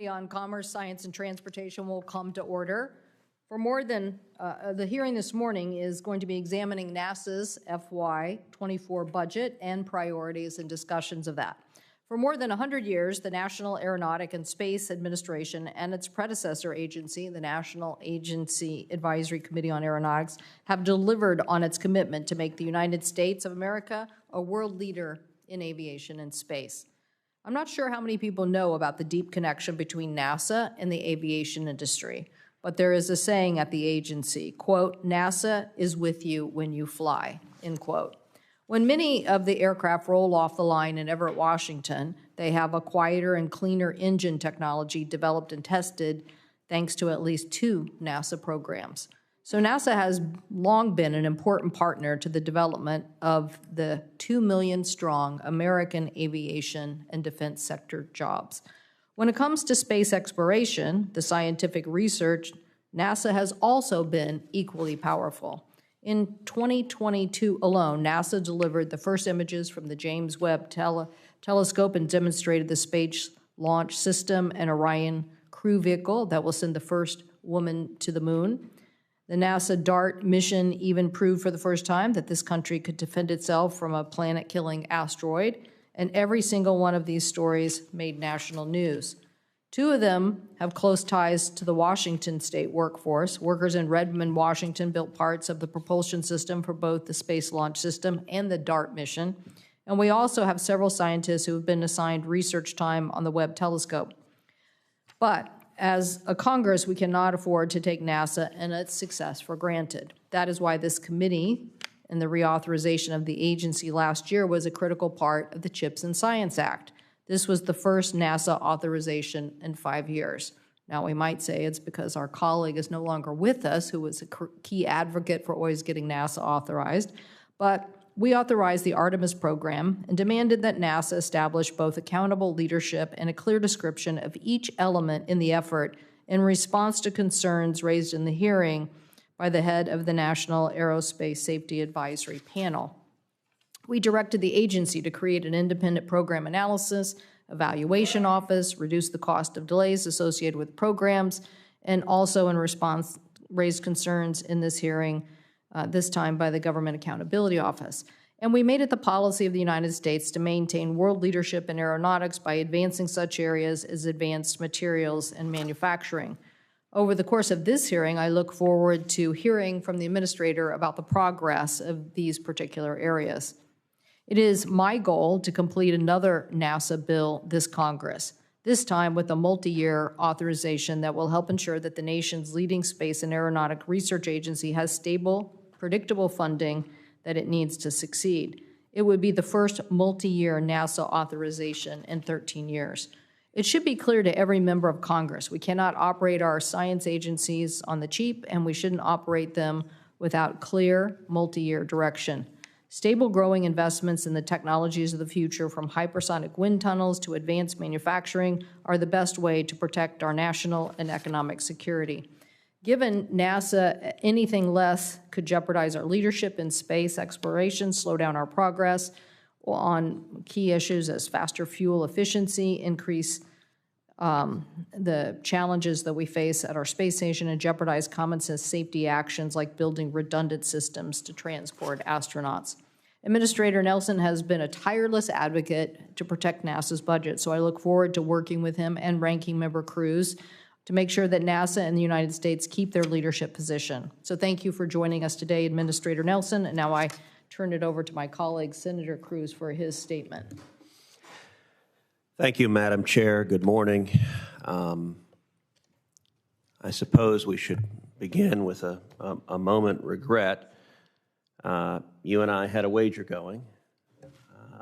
On Commerce, Science, and Transportation will come to order. For more than, the hearing this morning is going to be examining NASA's FY24 budget and priorities and discussions of that. For more than 100 years, the National Aeronautic and Space Administration and its predecessor agency, the National Agency Advisory Committee on Aeronautics, have delivered on its commitment to make the United States of America a world leader in aviation and space. I'm not sure how many people know about the deep connection between NASA and the aviation industry, but there is a saying at the agency, quote, "NASA is with you when you fly," end quote. When many of the aircraft roll off the line in Everett, Washington, they have a quieter and cleaner engine technology developed and tested thanks to at least 2 NASA programs. So NASA has long been an important partner to the development of the 2 million strong American aviation and defense sector jobs. When it comes to space exploration, the scientific research, NASA has also been equally powerful. In 2022 alone, NASA delivered the first images from the James Webb telescope and demonstrated the Space Launch System and Orion crew vehicle that will send the first woman to the moon. The NASA DART mission even proved for the first time that this country could defend itself from a planet-killing asteroid, and every single one of these stories made national news. 2 of them have close ties to the Washington state workforce. Workers in Redmond, Washington built parts of the propulsion system for both the Space Launch System and the DART mission. And we also have several scientists who have been assigned research time on the Webb telescope. But as a Congress, we cannot afford to take NASA and its success for granted. That is why this committee and the reauthorization of the agency last year was a critical part of the CHIPS and Science Act. This was the first NASA authorization in 5 years. Now, we might say it's because our colleague is no longer with us, who was a key advocate for always getting NASA authorized, but we authorized the Artemis program and demanded that NASA establish both accountable leadership and a clear description of each element in the effort in response to concerns raised in the hearing by the head of the National Aerospace Safety Advisory Panel. We directed the agency to create an independent program analysis, evaluation office, reduce the cost of delays associated with programs, and also in response raised concerns in this hearing this time by the Government Accountability Office. And we made it the policy of the United States to maintain world leadership in aeronautics by advancing such areas as advanced materials and manufacturing. Over the course of this hearing, I look forward to hearing from the administrator about the progress of these particular areas. It is my goal to complete another NASA bill this Congress, this time with a multi-year authorization that will help ensure that the nation's leading space and aeronautic research agency has stable, predictable funding that it needs to succeed. It would be the first multi-year NASA authorization in 13 years. It should be clear to every member of Congress, we cannot operate our science agencies on the cheap, and we shouldn't operate them without clear multi-year direction. Stable growing investments in the technologies of the future, from hypersonic wind tunnels to advanced manufacturing, are the best way to protect our national and economic security. Given NASA, anything less could jeopardize our leadership in space exploration, slow down our progress on key issues as faster fuel efficiency, increase the challenges that we face at our space station, and jeopardize common sense safety actions like building redundant systems to transport astronauts. Administrator Nelson has been a tireless advocate to protect NASA's budget, so I look forward to working with him and Ranking Member Cruz to make sure that NASA and the United States keep their leadership position. So thank you for joining us today, Administrator Nelson, and now I turn it over to my colleague, Senator Cruz, for his statement. Thank you, Madam Chair. Good morning. I suppose we should begin with a moment regret. You and I had a wager going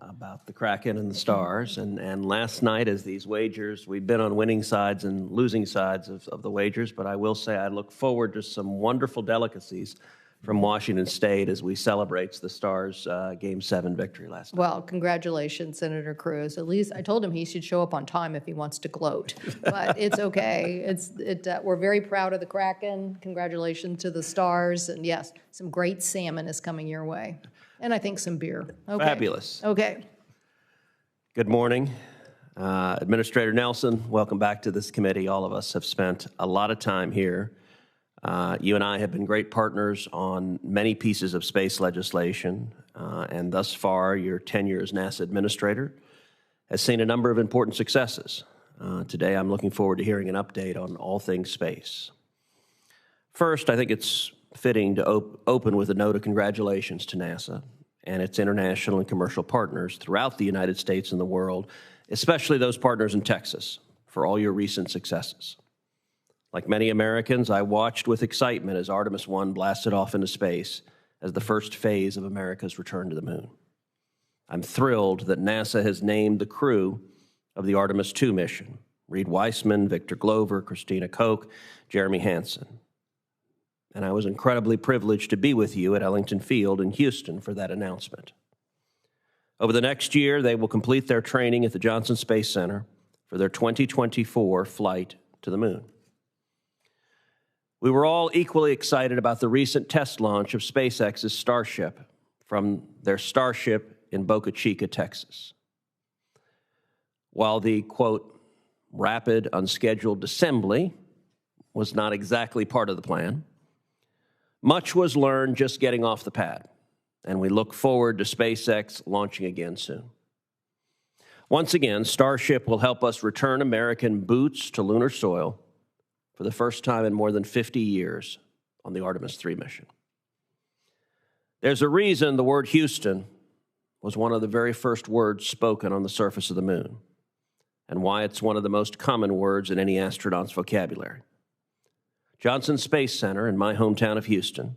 about the Kraken and the Stars, and last night, as these wagers, we've been on winning sides and losing sides of the wagers, but I will say I look forward to some wonderful delicacies from Washington State as we celebrate the Stars' Game 7 victory last night. Well, congratulations, Senator Cruz. At least I told him he should show up on time if he wants to gloat, but it's okay. We're very proud of the Kraken. Congratulations to the Stars, and yes, some great salmon is coming your way, and I think some beer. Okay. Fabulous. Okay. Good morning. Administrator Nelson, welcome back to this committee. All of us have spent a lot of time here. You and I have been great partners on many pieces of space legislation, and thus far, your tenure as NASA administrator has seen a number of important successes. Today, I'm looking forward to hearing an update on all things space. First, I think it's fitting to open with a note of congratulations to NASA and its international and commercial partners throughout the United States and the world, especially those partners in Texas, for all your recent successes. Like many Americans, I watched with excitement as Artemis 1 blasted off into space as the first phase of America's return to the moon. I'm thrilled that NASA has named the crew of the Artemis 2 mission: Reed Weissman, Victor Glover, Christina Koch, Jeremy Hansen. And I was incredibly privileged to be with you at Ellington Field in Houston for that announcement. Over the next year, they will complete their training at the Johnson Space Center for their 2024 flight to the moon. We were all equally excited about the recent test launch of SpaceX's Starship from their Starship in Boca Chica, Texas. While the, quote, rapid, unscheduled assembly was not exactly part of the plan, much was learned just getting off the pad, and we look forward to SpaceX launching again soon. Once again, Starship will help us return American boots to lunar soil for the first time in more than 50 years on the Artemis 3 mission. There's a reason the word Houston was one of the very first words spoken on the surface of the moon, and why it's one of the most common words in any astronaut's vocabulary. Johnson Space Center, in my hometown of Houston,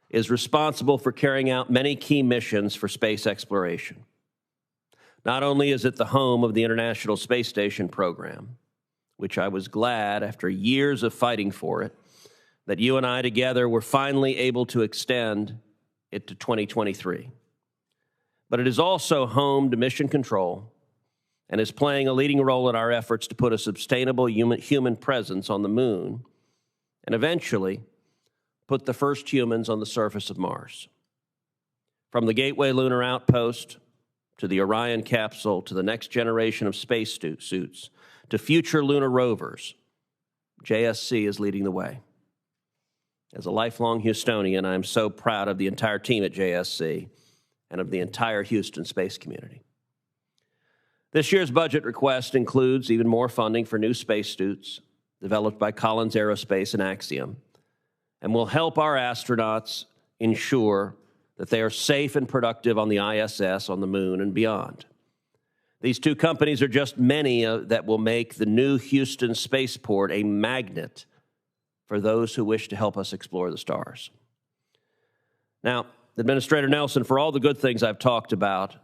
is responsible for carrying out many key missions for space exploration. Not only is it the home of the International Space Station program, which I was glad, after years of fighting for it, that you and I together were finally able to extend it to 2023. But it is also home to Mission Control and is playing a leading role in our efforts to put a sustainable human presence on the moon and eventually put the first humans on the surface of Mars. From the Gateway Lunar Outpost to the Orion capsule to the next generation of space suits to future lunar rovers, JSC is leading the way. As a lifelong Houstonian, I am so proud of the entire team at JSC and of the entire Houston space community. This year's budget request includes even more funding for new spacesuits developed by Collins Aerospace and Axiom, and will help our astronauts ensure that they are safe and productive on the ISS, on the moon, and beyond. These two companies are just many that will make the new Houston spaceport a magnet for those who wish to help us explore the stars. Now, Administrator Nelson, for all the good things I've talked about,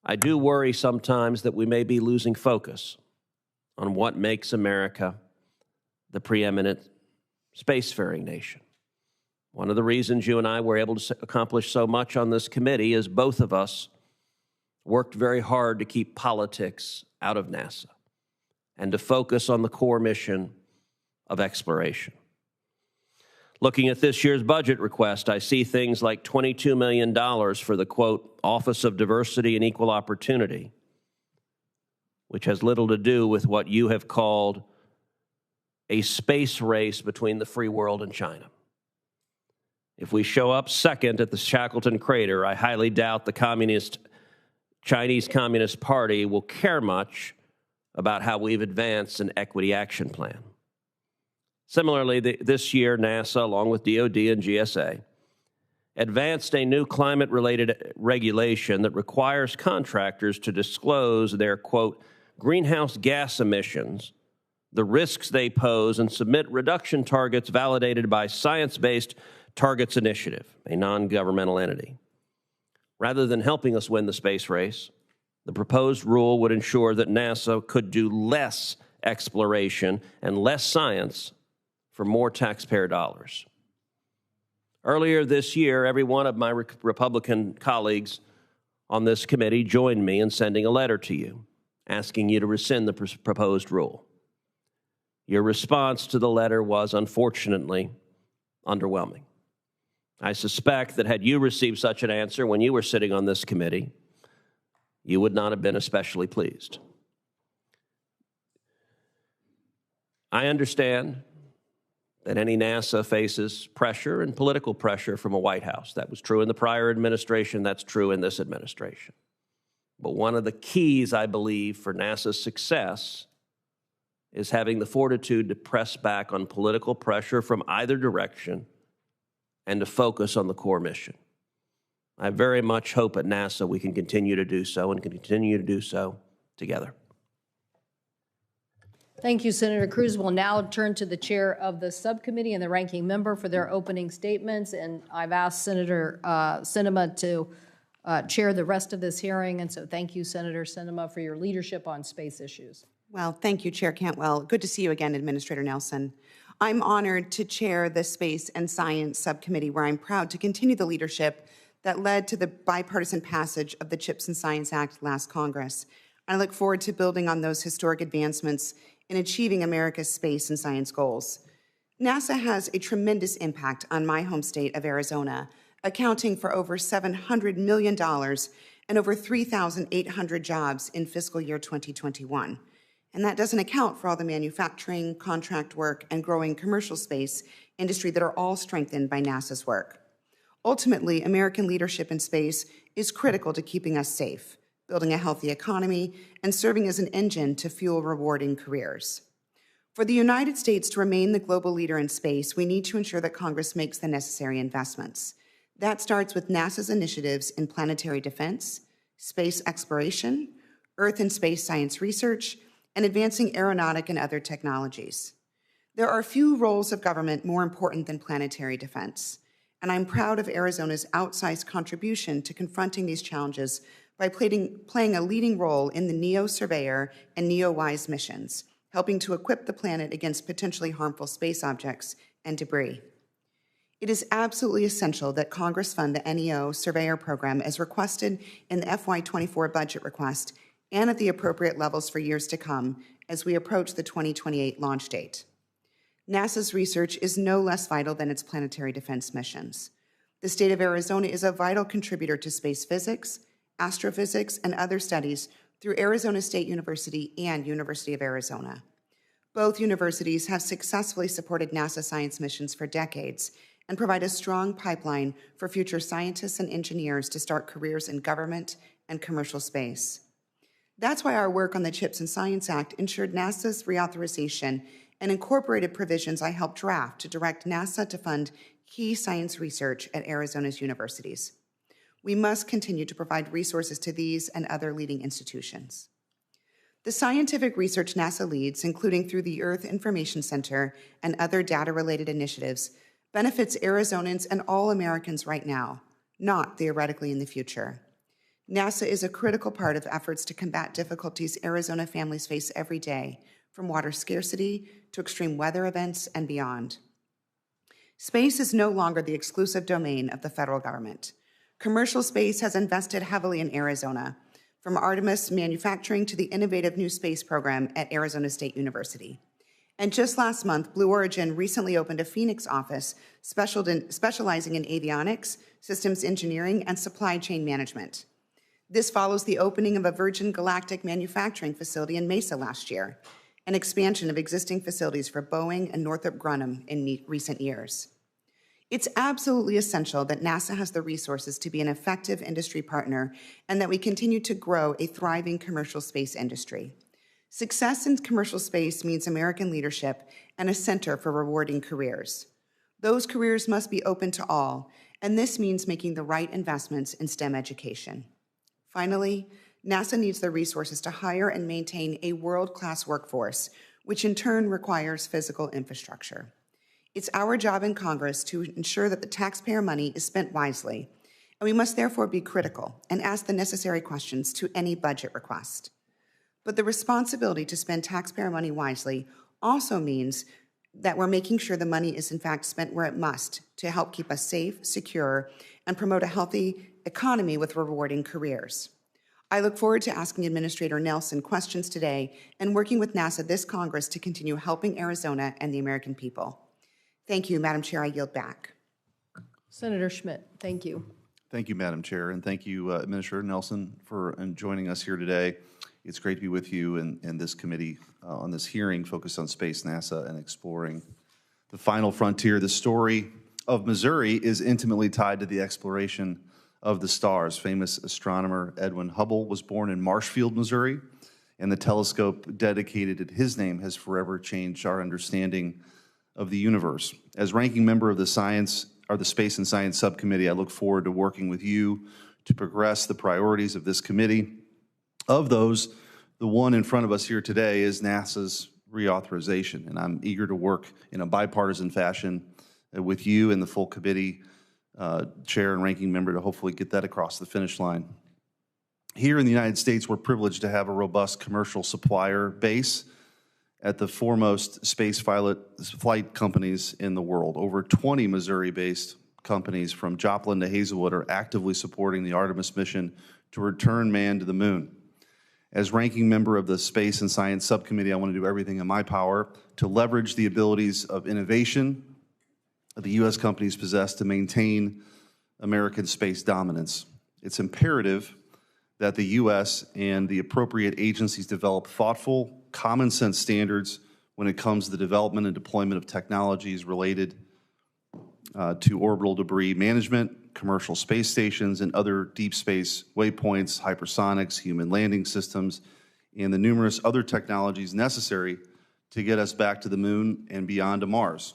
I do worry sometimes that we may be losing focus on what makes America the preeminent spacefaring nation. One of the reasons you and I were able to accomplish so much on this committee is both of us worked very hard to keep politics out of NASA and to focus on the core mission of exploration. Looking at this year's budget request, I see things like $22 million for the, quote, Office of Diversity and Equal Opportunity, which has little to do with what you have called a space race between the free world and China. If we show up second at the Shackleton crater, I highly doubt the Chinese Communist Party will care much about how we've advanced an equity action plan. Similarly, this year, NASA, along with DoD and GSA, advanced a new climate-related regulation that requires contractors to disclose their, quote, greenhouse gas emissions, the risks they pose, and submit reduction targets validated by Science-Based Targets Initiative, a non-governmental entity. Rather than helping us win the space race, the proposed rule would ensure that NASA could do less exploration and less science for more taxpayer dollars. Earlier this year, every one of my Republican colleagues on this committee joined me in sending a letter to you, asking you to rescind the proposed rule. Your response to the letter was, unfortunately, underwhelming. I suspect that had you received such an answer when you were sitting on this committee, you would not have been especially pleased. I understand that any NASA faces pressure and political pressure from a White House. That was true in the prior administration. That's true in this administration. But one of the keys, I believe, for NASA's success is having the fortitude to press back on political pressure from either direction and to focus on the core mission. I very much hope at NASA we can continue to do so and can continue to do so together. Thank you, Senator Cruz. We'll now turn to the chair of the subcommittee and the ranking member for their opening statements. And I've asked Senator Sinema to chair the rest of this hearing. And so thank you, Senator Sinema, for your leadership on space issues. Well, thank you, Chair Cantwell. Good to see you again, Administrator Nelson. I'm honored to chair the Space and Science Subcommittee, where I'm proud to continue the leadership that led to the bipartisan passage of the CHIPS and Science Act last Congress. I look forward to building on those historic advancements in achieving America's space and science goals. NASA has a tremendous impact on my home state of Arizona, accounting for over $700 million and over 3,800 jobs in fiscal year 2021. And that doesn't account for all the manufacturing, contract work, and growing commercial space industry that are all strengthened by NASA's work. Ultimately, American leadership in space is critical to keeping us safe, building a healthy economy, and serving as an engine to fuel rewarding careers. For the United States to remain the global leader in space, we need to ensure that Congress makes the necessary investments. That starts with NASA's initiatives in planetary defense, space exploration, Earth and space science research, and advancing aeronautic and other technologies. There are few roles of government more important than planetary defense, and I'm proud of Arizona's outsized contribution to confronting these challenges by playing a leading role in the NEO-Surveyor and NEO-WISE missions, helping to equip the planet against potentially harmful space objects and debris. It is absolutely essential that Congress fund the NEO-Surveyor program as requested in the FY24 budget request and at the appropriate levels for years to come as we approach the 2028 launch date. NASA's research is no less vital than its planetary defense missions. The state of Arizona is a vital contributor to space physics, astrophysics, and other studies through Arizona State University and University of Arizona. Both universities have successfully supported NASA science missions for decades and provide a strong pipeline for future scientists and engineers to start careers in government and commercial space. That's why our work on the CHIPS and Science Act ensured NASA's reauthorization and incorporated provisions I helped draft to direct NASA to fund key science research at Arizona's universities. We must continue to provide resources to these and other leading institutions. The scientific research NASA leads, including through the Earth Information Center and other data-related initiatives, benefits Arizonans and all Americans right now, not theoretically in the future. NASA is a critical part of efforts to combat difficulties Arizona families face every day, from water scarcity to extreme weather events and beyond. Space is no longer the exclusive domain of the federal government. Commercial space has invested heavily in Arizona, from Artemis manufacturing to the innovative new space program at Arizona State University. And just last month, Blue Origin recently opened a Phoenix office specializing in avionics, systems engineering, and supply chain management. This follows the opening of a Virgin Galactic manufacturing facility in Mesa last year, an expansion of existing facilities for Boeing and Northrop Grumman in recent years. It's absolutely essential that NASA has the resources to be an effective industry partner and that we continue to grow a thriving commercial space industry. Success in commercial space means American leadership and a center for rewarding careers. Those careers must be open to all, and this means making the right investments in STEM education. Finally, NASA needs the resources to hire and maintain a world-class workforce, which in turn requires physical infrastructure. It's our job in Congress to ensure that the taxpayer money is spent wisely, and we must therefore be critical and ask the necessary questions to any budget request. But the responsibility to spend taxpayer money wisely also means that we're making sure the money is in fact spent where it must to help keep us safe, secure, and promote a healthy economy with rewarding careers. I look forward to asking Administrator Nelson questions today and working with NASA this Congress to continue helping Arizona and the American people. Thank you, Madam Chair. I yield back. Senator Schmidt, thank you. Thank you, Madam Chair, and thank you, Administrator Nelson, for joining us here today. It's great to be with you and this committee on this hearing focused on space, NASA, and exploring the final frontier. The story of Missouri is intimately tied to the exploration of the stars. Famous astronomer Edwin Hubble was born in Marshfield, Missouri, and the telescope dedicated to his name has forever changed our understanding of the universe. As ranking member of the Space and Science Subcommittee, I look forward to working with you to progress the priorities of this committee. Of those, the one in front of us here today is NASA's reauthorization, and I'm eager to work in a bipartisan fashion with you and the full committee, chair and ranking member, to hopefully get that across the finish line. Here in the United States, we're privileged to have a robust commercial supplier base at the foremost space flight companies in the world. Over 20 Missouri-based companies from Joplin to Hazelwood are actively supporting the Artemis mission to return man to the moon. As ranking member of the Space and Science Subcommittee, I want to do everything in my power to leverage the abilities of innovation that the U.S. companies possess to maintain American space dominance. It's imperative that the U.S. and the appropriate agencies develop thoughtful, common sense standards when it comes to the development and deployment of technologies related to orbital debris management, commercial space stations, and other deep space waypoints, hypersonics, human landing systems, and the numerous other technologies necessary to get us back to the moon and beyond to Mars.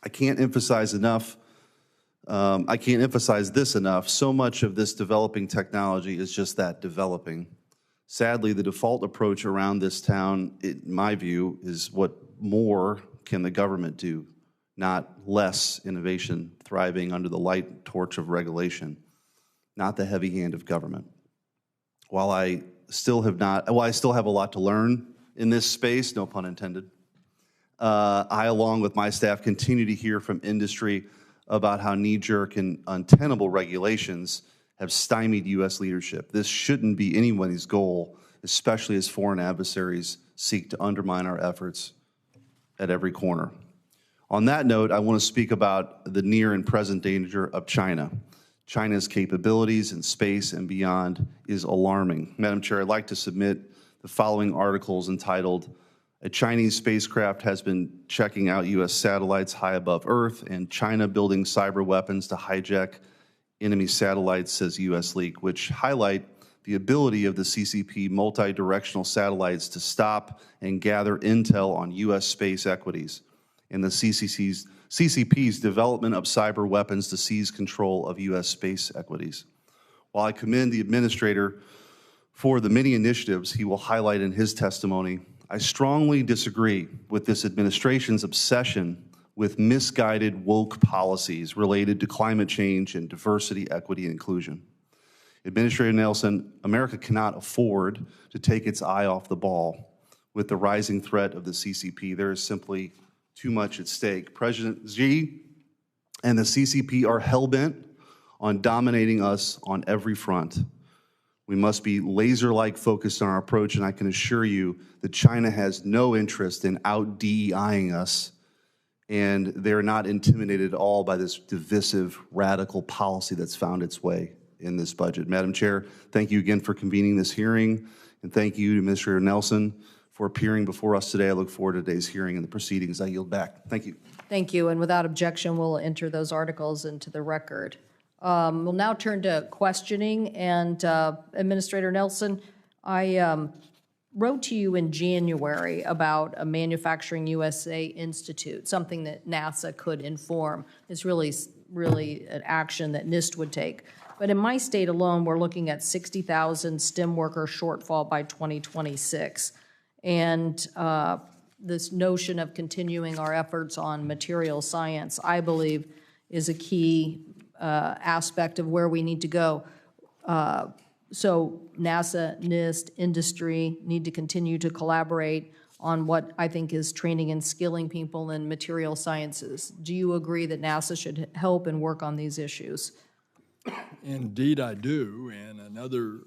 I can't emphasize this enough. So much of this developing technology is just that, developing. Sadly, the default approach around this town, in my view, is what more can the government do, not less innovation thriving under the light torch of regulation, not the heavy hand of government. While I still have a lot to learn in this space, no pun intended, I, along with my staff, continue to hear from industry about how knee-jerk and untenable regulations have stymied U.S. leadership. This shouldn't be anyone's goal, especially as foreign adversaries seek to undermine our efforts at every corner. On that note, I want to speak about the near and present danger of China. China's capabilities in space and beyond is alarming. Madam Chair, I'd like to submit the following articles entitled, "A Chinese spacecraft has been checking out U.S. satellites high above Earth, and China building cyber weapons to hijack enemy satellites," says U.S. leak, which highlight the ability of the CCP multi-directional satellites to stop and gather intel on U.S. space equities, and the CCP's development of cyber weapons to seize control of U.S. space equities. While I commend the administrator for the many initiatives he will highlight in his testimony, I strongly disagree with this administration's obsession with misguided woke policies related to climate change and diversity, equity, and inclusion. Administrator Nelson, America cannot afford to take its eye off the ball with the rising threat of the CCP. There is simply too much at stake. President Xi and the CCP are hell-bent on dominating us on every front. We must be laser-like focused on our approach, and I can assure you that China has no interest in out-DEIing us, and they're not intimidated at all by this divisive, radical policy that's found its way in this budget. Madam Chair, thank you again for convening this hearing, and thank you to Administrator Nelson for appearing before us today. I look forward to today's hearing and the proceedings. I yield back. Thank you. Thank you, and without objection, we'll enter those articles into the record. We'll now turn to questioning, and Administrator Nelson, I wrote to you in January about a Manufacturing USA Institute, something that NASA could inform. It's really an action that NIST would take. But in my state alone, we're looking at 60,000 STEM worker shortfall by 2026. And this notion of continuing our efforts on material science, I believe, is a key aspect of where we need to go. So NASA, NIST, industry need to continue to collaborate on what I think is training and skilling people in material sciences. Do you agree that NASA should help and work on these issues? Indeed, I do. And another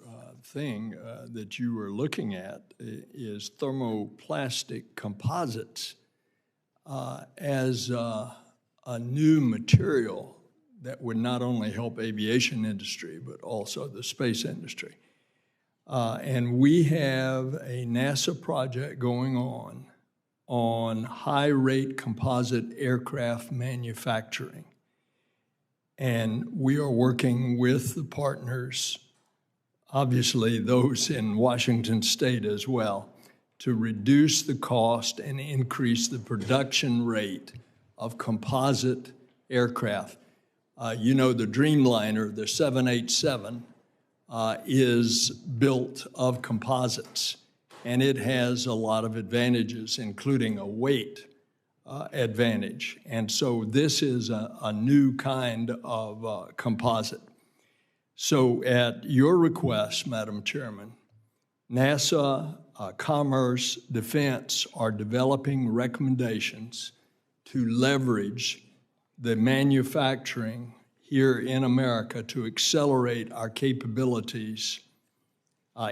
thing that you were looking at is thermoplastic composites as a new material that would not only help aviation industry, but also the space industry. And we have a NASA project going on high-rate composite aircraft manufacturing. And we are working with the partners, obviously those in Washington State as well, to reduce the cost and increase the production rate of composite aircraft. You know, the Dreamliner, the 787, is built of composites, and it has a lot of advantages, including a weight advantage. And so this is a new kind of composite. So at your request, Madam Chairman, NASA, Commerce, Defense are developing recommendations to leverage the manufacturing here in America to accelerate our capabilities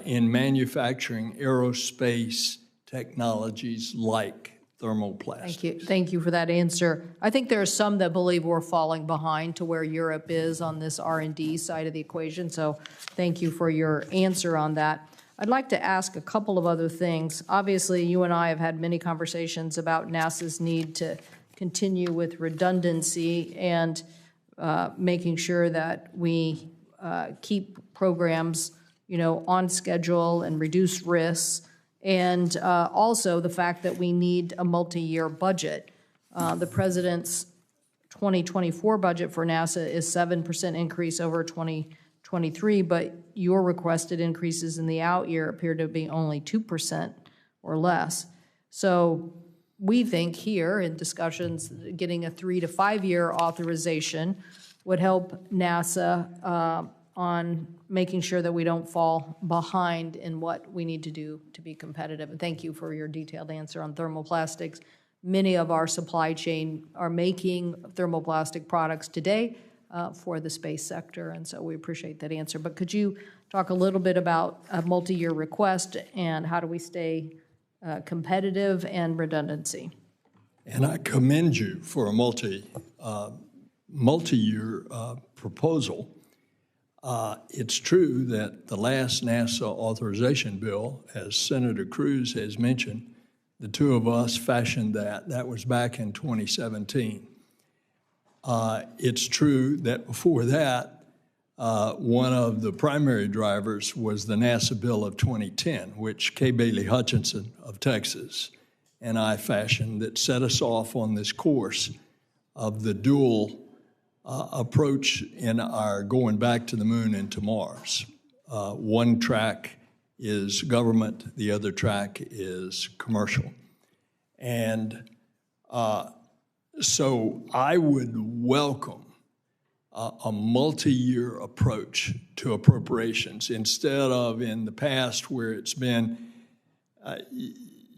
in manufacturing aerospace technologies like thermoplastics. Thank you for that answer. I think there are some that believe we're falling behind to where Europe is on this R&D side of the equation, so thank you for your answer on that. I'd like to ask a couple of other things. Obviously, you and I have had many conversations about NASA's need to continue with redundancy and making sure that we keep programs, on schedule and reduce risks, and also the fact that we need a multi-year budget. The President's 2024 budget for NASA is 7% increase over 2023, but your requested increases in the out year appear to be only 2% or less. So we think here in discussions, getting a 3 to 5 year authorization would help NASA on making sure that we don't fall behind in what we need to do to be competitive. And thank you for your detailed answer on thermoplastics. Many of our supply chain are making thermoplastic products today for the space sector, and so we appreciate that answer. But could you talk a little bit about a multi-year request and how do we stay competitive and redundancy? And I commend you for a multi-year proposal. It's true that the last NASA authorization bill, as Senator Cruz has mentioned, the two of us fashioned that. That was back in 2017. It's true that before that, one of the primary drivers was the NASA bill of 2010, which Kay Bailey Hutchinson of Texas and I fashioned, that set us off on this course of the dual approach in our going back to the moon and to Mars. One track is government, the other track is commercial. And so I would welcome a multi-year approach to appropriations instead of in the past where it's been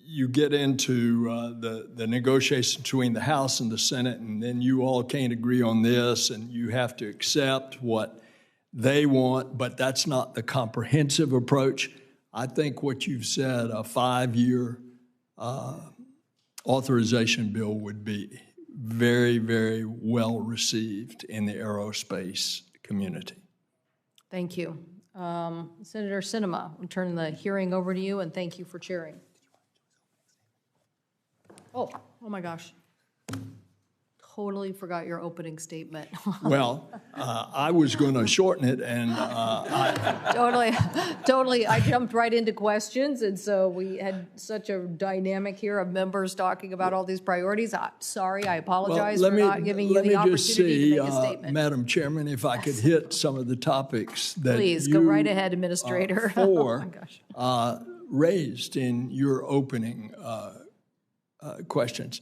you get into the negotiations between the House and the Senate, and then you all can't agree on this, and you have to accept what they want, but that's not the comprehensive approach. I think what you've said, a 5-year authorization bill would be very, very well received in the aerospace community. Thank you. Senator Sinema, I'm turning the hearing over to you, and thank you for chairing. Oh my gosh. Totally forgot your opening statement. Well, I was going to shorten it, and Totally. I jumped right into questions, and so we had such a dynamic here of members talking about all these priorities. Sorry, I apologize for not giving you the opportunity to make a statement. Madam Chairman, if I could hit some of the topics that Please, go right ahead, Administrator. Oh my gosh. Raised in your opening questions.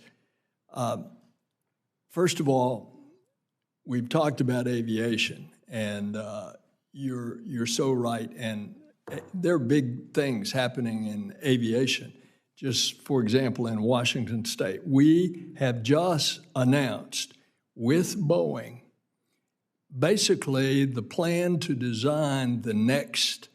First of all, we've talked about aviation, and you're so right. And there are big things happening in aviation. Just for example, in Washington State, we have just announced with Boeing basically the plan to design the next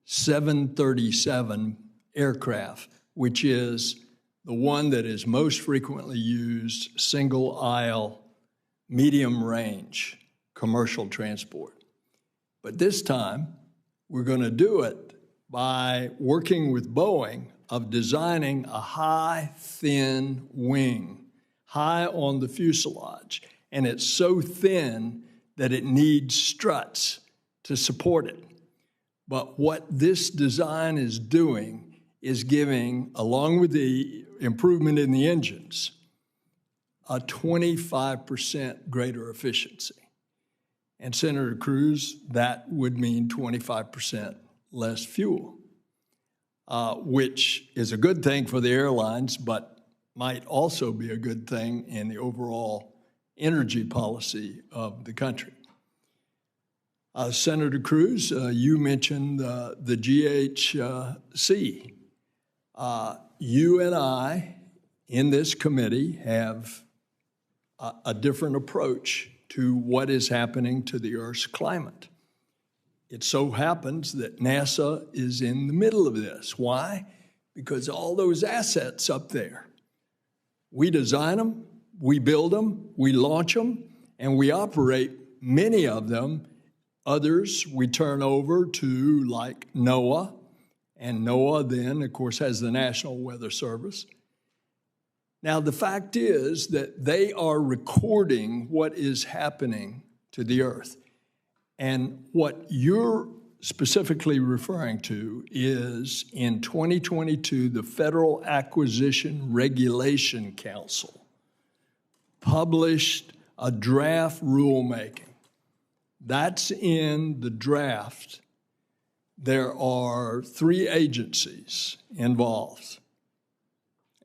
737 aircraft, which is the one that is most frequently used, single aisle, medium range commercial transport. But this time, we're going to do it by working with Boeing of designing a high, thin wing, high on the fuselage. And it's so thin that it needs struts to support it. But what this design is doing is giving, along with the improvement in the engines, a 25% greater efficiency. And Senator Cruz, that would mean 25% less fuel, which is a good thing for the airlines, but might also be a good thing in the overall energy policy of the country. Senator Cruz, you mentioned the GHC. You and I in this committee have a different approach to what is happening to the Earth's climate. It so happens that NASA is in the middle of this. Why? Because all those assets up there, we design them, we build them, we launch them, and we operate many of them. Others we turn over to, like NOAA, and NOAA then, of course, has the National Weather Service. Now, the fact is that they are recording what is happening to the Earth. And what you're specifically referring to is in 2022, the Federal Acquisition Regulation Council published a draft rulemaking. That's in the draft. There are 3 agencies involved: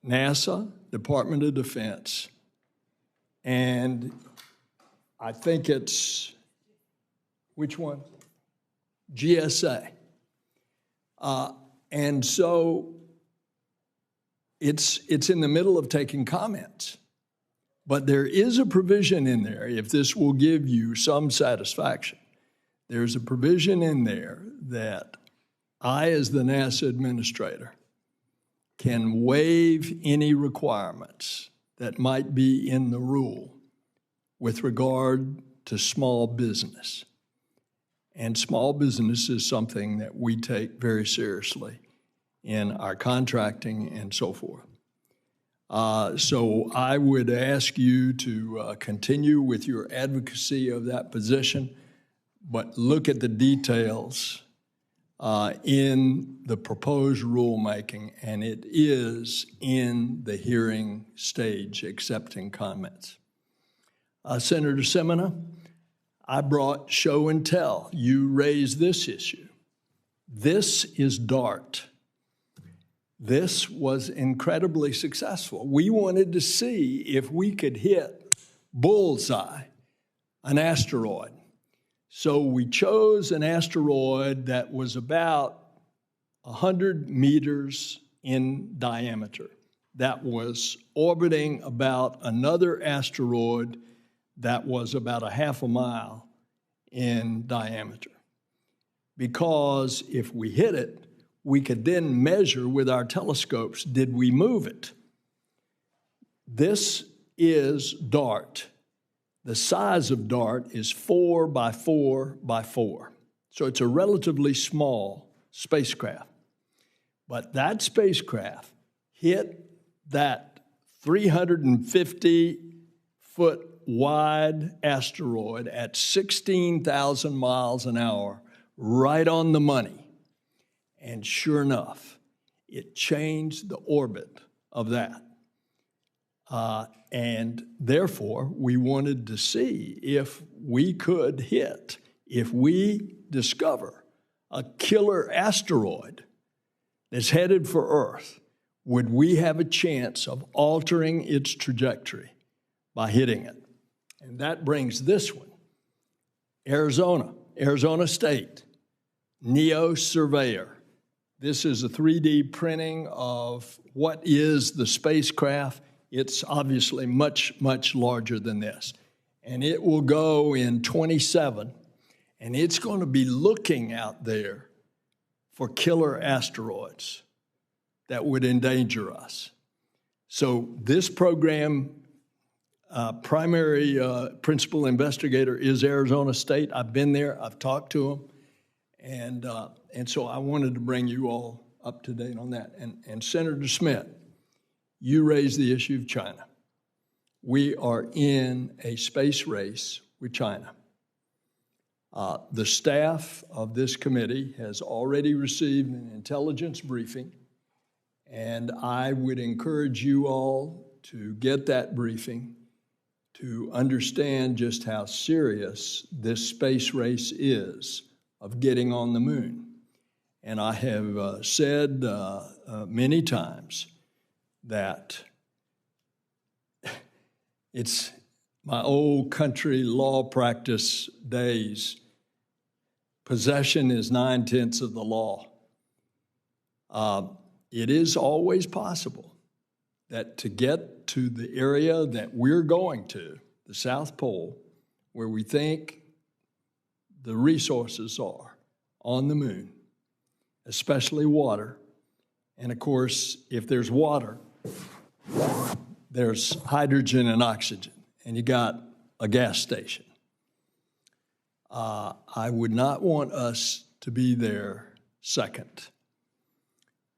NASA, Department of Defense, and I think it's, which one? GSA. And so it's in the middle of taking comments. But there is a provision in there, if this will give you some satisfaction, there's a provision in there that I, as the NASA administrator, can waive any requirements that might be in the rule with regard to small business. And small business is something that we take very seriously in our contracting and so forth. So I would ask you to continue with your advocacy of that position, but look at the details in the proposed rulemaking, and it is in the hearing stage, accepting comments. Senator Semina, I brought show and tell. You raised this issue. This is DART. This was incredibly successful. We wanted to see if we could hit bullseye, an asteroid. So we chose an asteroid that was about 100 meters in diameter, that was orbiting about another asteroid that was about a half a mile in diameter. Because if we hit it, we could then measure with our telescopes, did we move it? This is DART. The size of DART is 4 by 4 by 4. So it's a relatively small spacecraft. But that spacecraft hit that 350-foot wide asteroid at 16,000 miles an hour, right on the money. And sure enough, it changed the orbit of that. And therefore, we wanted to see if we could hit, if we discover a killer asteroid that's headed for Earth, would we have a chance of altering its trajectory by hitting it? And that brings this one, Arizona State, NEO Surveyor. This is a 3D printing of what is the spacecraft. It's obviously much, much larger than this. And it will go in 27, and it's going to be looking out there for killer asteroids that would endanger us. So this program primary principal investigator is Arizona State. I've been there. I've talked to them. And so I wanted to bring you all up to date on that. And Senator Smith, you raised the issue of China. We are in a space race with China. The staff of this committee has already received an intelligence briefing, and I would encourage you all to get that briefing to understand just how serious this space race is of getting on the moon. And I have said many times that it's my old country law practice days. Possession is 9/10 of the law. It is always possible that to get to the area that we're going to, the South Pole, where we think the resources are on the moon, especially water, and of course, if there's water, there's hydrogen and oxygen, and you got a gas station. I would not want us to be there second,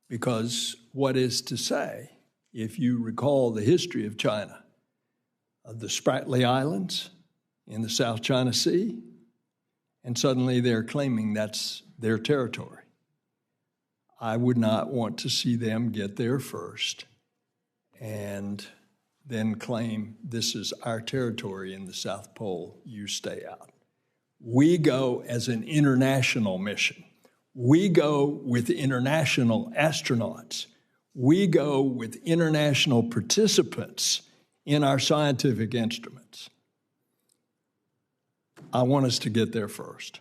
because what is to say, if you recall the history of China, of the Spratly Islands in the South China Sea, and suddenly they're claiming that's their territory. I would not want to see them get there first and then claim this is our territory in the South Pole, you stay out. We go as an international mission. We go with international astronauts. We go with international participants in our scientific instruments. I want us to get there first.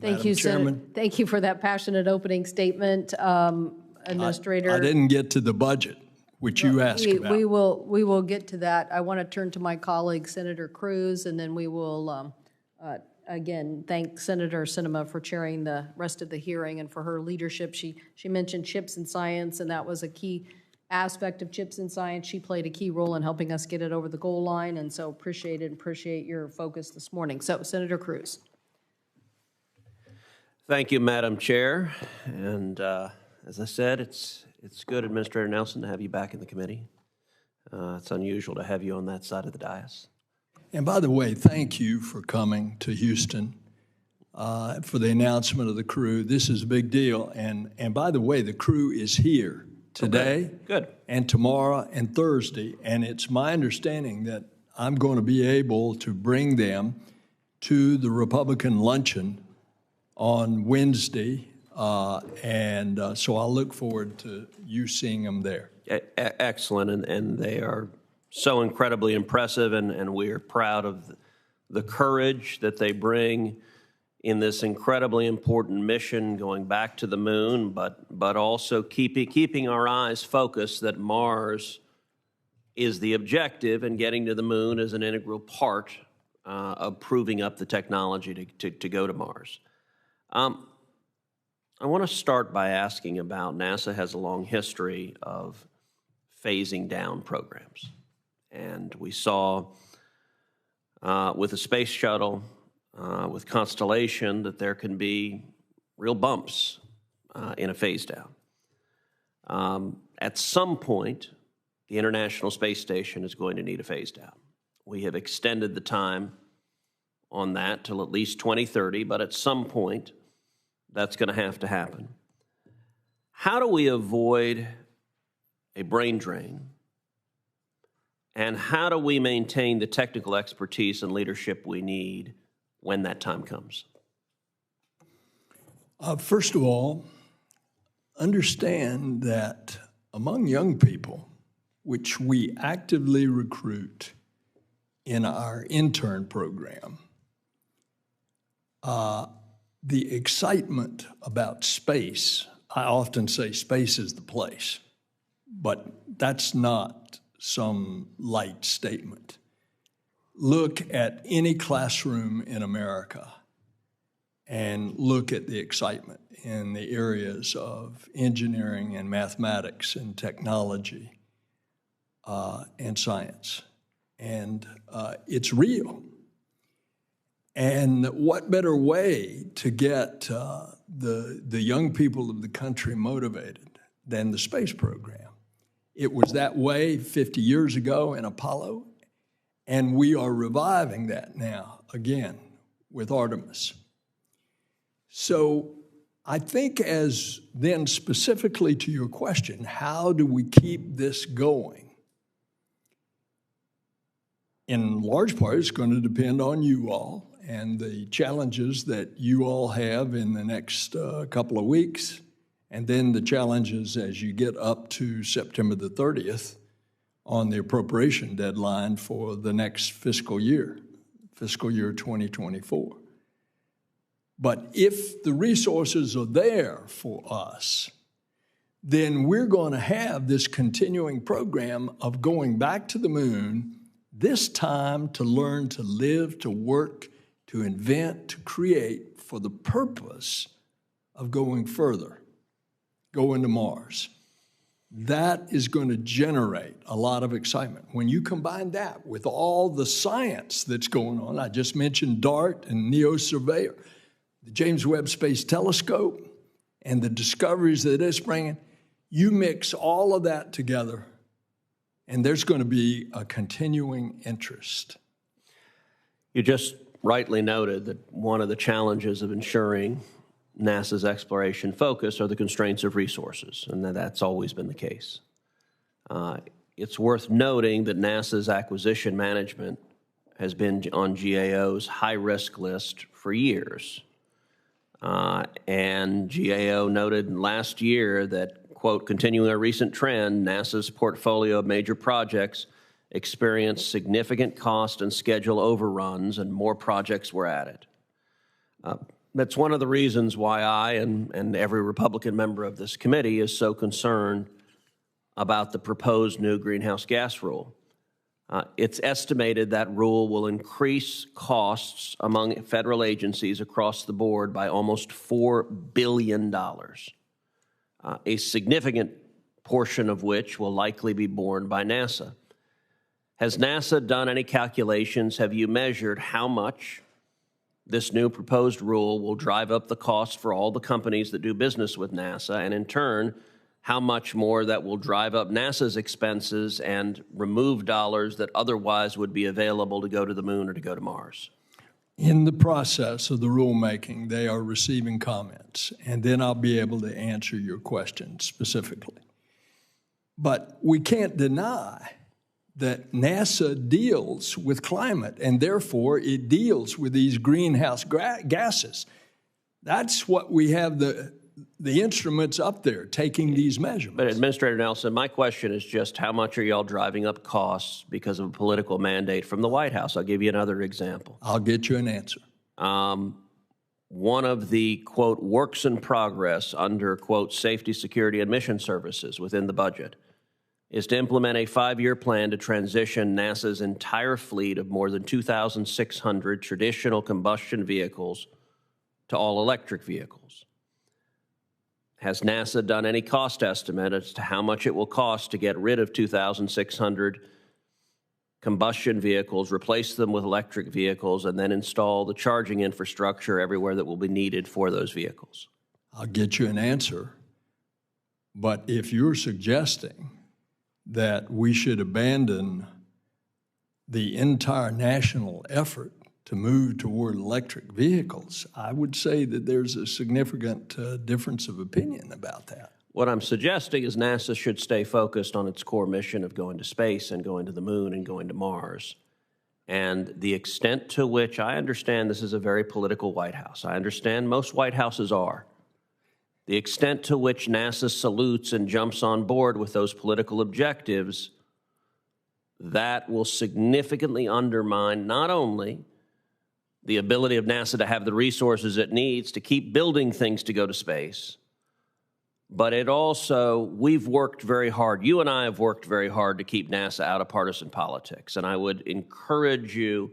Thank you, Senator. Thank you for that passionate opening statement, Administrator. I didn't get to the budget, which you asked about. We will get to that. I want to turn to my colleague, Senator Cruz, and then we will, again, thank Senator Sinema for chairing the rest of the hearing and for her leadership. She mentioned CHIPS and science, and that was a key aspect of CHIPS and science. She played a key role in helping us get it over the goal line, and so appreciate your focus this morning. So, Senator Cruz. Thank you, Madam Chair. And as I said, it's good, Administrator Nelson, to have you back in the committee. It's unusual to have you on that side of the dais. And by the way, thank you for coming to Houston for the announcement of the crew. This is a big deal. And by the way, the crew is here today, okay. Good. And tomorrow and Thursday. And it's my understanding that I'm going to be able to bring them to the Republican luncheon on Wednesday. So I'll look forward to you seeing them there. Excellent. And they are so incredibly impressive, and we are proud of the courage that they bring in this incredibly important mission going back to the moon, but also keeping our eyes focused that Mars is the objective, and getting to the moon is an integral part of proving up the technology to go to Mars. I want to start by asking about NASA has a long history of phasing down programs. And we saw with the space shuttle, with Constellation, that there can be real bumps in a phase down. At some point, the International Space Station is going to need a phase down. We have extended the time on that till at least 2030, but at some point, that's going to have to happen. How do we avoid a brain drain? And how do we maintain the technical expertise and leadership we need when that time comes? First of all, understand that among young people, which we actively recruit in our intern program, the excitement about space, I often say space is the place, but that's not some light statement. Look at any classroom in America and look at the excitement in the areas of engineering and mathematics and technology and science. and it's real. And what better way to get the young people of the country motivated than the space program? It was that way 50 years ago in Apollo, and we are reviving that now again with Artemis. So I think as then specifically to your question, how do we keep this going? In large part, it's going to depend on you all and the challenges that you all have in the next couple of weeks, and then the challenges as you get up to September the 30th on the appropriation deadline for the next fiscal year 2024. But if the resources are there for us, then we're going to have this continuing program of going back to the moon, this time to learn to live, to work, to invent, to create for the purpose of going further, going to Mars. That is going to generate a lot of excitement. When you combine that with all the science that's going on, I just mentioned DART and NEO Surveyor, the James Webb Space Telescope, and the discoveries that it's bringing, you mix all of that together, and there's going to be a continuing interest. You just rightly noted that one of the challenges of ensuring NASA's exploration focus are the constraints of resources, and that's always been the case. It's worth noting that NASA's acquisition management has been on GAO's high-risk list for years. And GAO noted last year that, quote, continuing a recent trend, NASA's portfolio of major projects experienced significant cost and schedule overruns, and more projects were added. That's one of the reasons why I and every Republican member of this committee is so concerned about the proposed new greenhouse gas rule. It's estimated that rule will increase costs among federal agencies across the board by almost $4 billion, a significant portion of which will likely be borne by NASA. Has NASA done any calculations? Have you measured how much this new proposed rule will drive up the cost for all the companies that do business with NASA, and in turn, how much more that will drive up NASA's expenses and remove dollars that otherwise would be available to go to the moon or to go to Mars? In the process of the rulemaking, they are receiving comments, and then I'll be able to answer your question specifically. But we can't deny that NASA deals with climate, and therefore it deals with these greenhouse gases. That's what we have the instruments up there taking these measurements. But Administrator Nelson, my question is just how much are y'all driving up costs because of a political mandate from the White House? I'll give you another example. I'll get you an answer. One of the, quote, works in progress under, quote, safety, security, and mission services within the budget is to implement a 5-year plan to transition NASA's entire fleet of more than 2,600 traditional combustion vehicles to all-electric vehicles. Has NASA done any cost estimate as to how much it will cost to get rid of 2,600 combustion vehicles, replace them with electric vehicles, and then install the charging infrastructure everywhere that will be needed for those vehicles? I'll get you an answer. But if you're suggesting that we should abandon the entire national effort to move toward electric vehicles, I would say that there's a significant difference of opinion about that. What I'm suggesting is NASA should stay focused on its core mission of going to space and going to the moon and going to Mars. And the extent to which, I understand this is a very political White House. I understand most White Houses are. The extent to which NASA salutes and jumps on board with those political objectives, that will significantly undermine not only the ability of NASA to have the resources it needs to keep building things to go to space, but it also, we've worked very hard, you and I have worked very hard to keep NASA out of partisan politics, and I would encourage you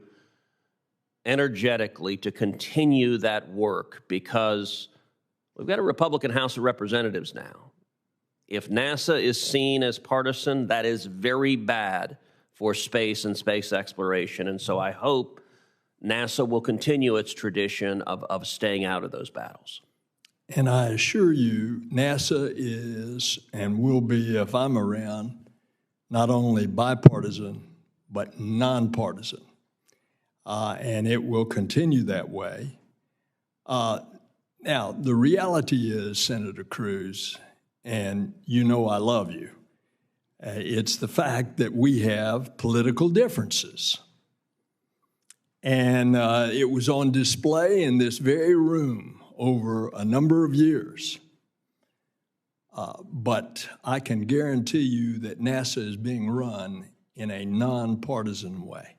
energetically to continue that work because we've got a Republican House of Representatives now. If NASA is seen as partisan, that is very bad for space and space exploration. And so I hope NASA will continue its tradition of staying out of those battles. And I assure you, NASA is and will be, if I'm around, not only bipartisan, but nonpartisan. And it will continue that way. Now, the reality is, Senator Cruz, and you know I love you, it's the fact that we have political differences. And it was on display in this very room over a number of years. But I can guarantee you that NASA is being run in a nonpartisan way.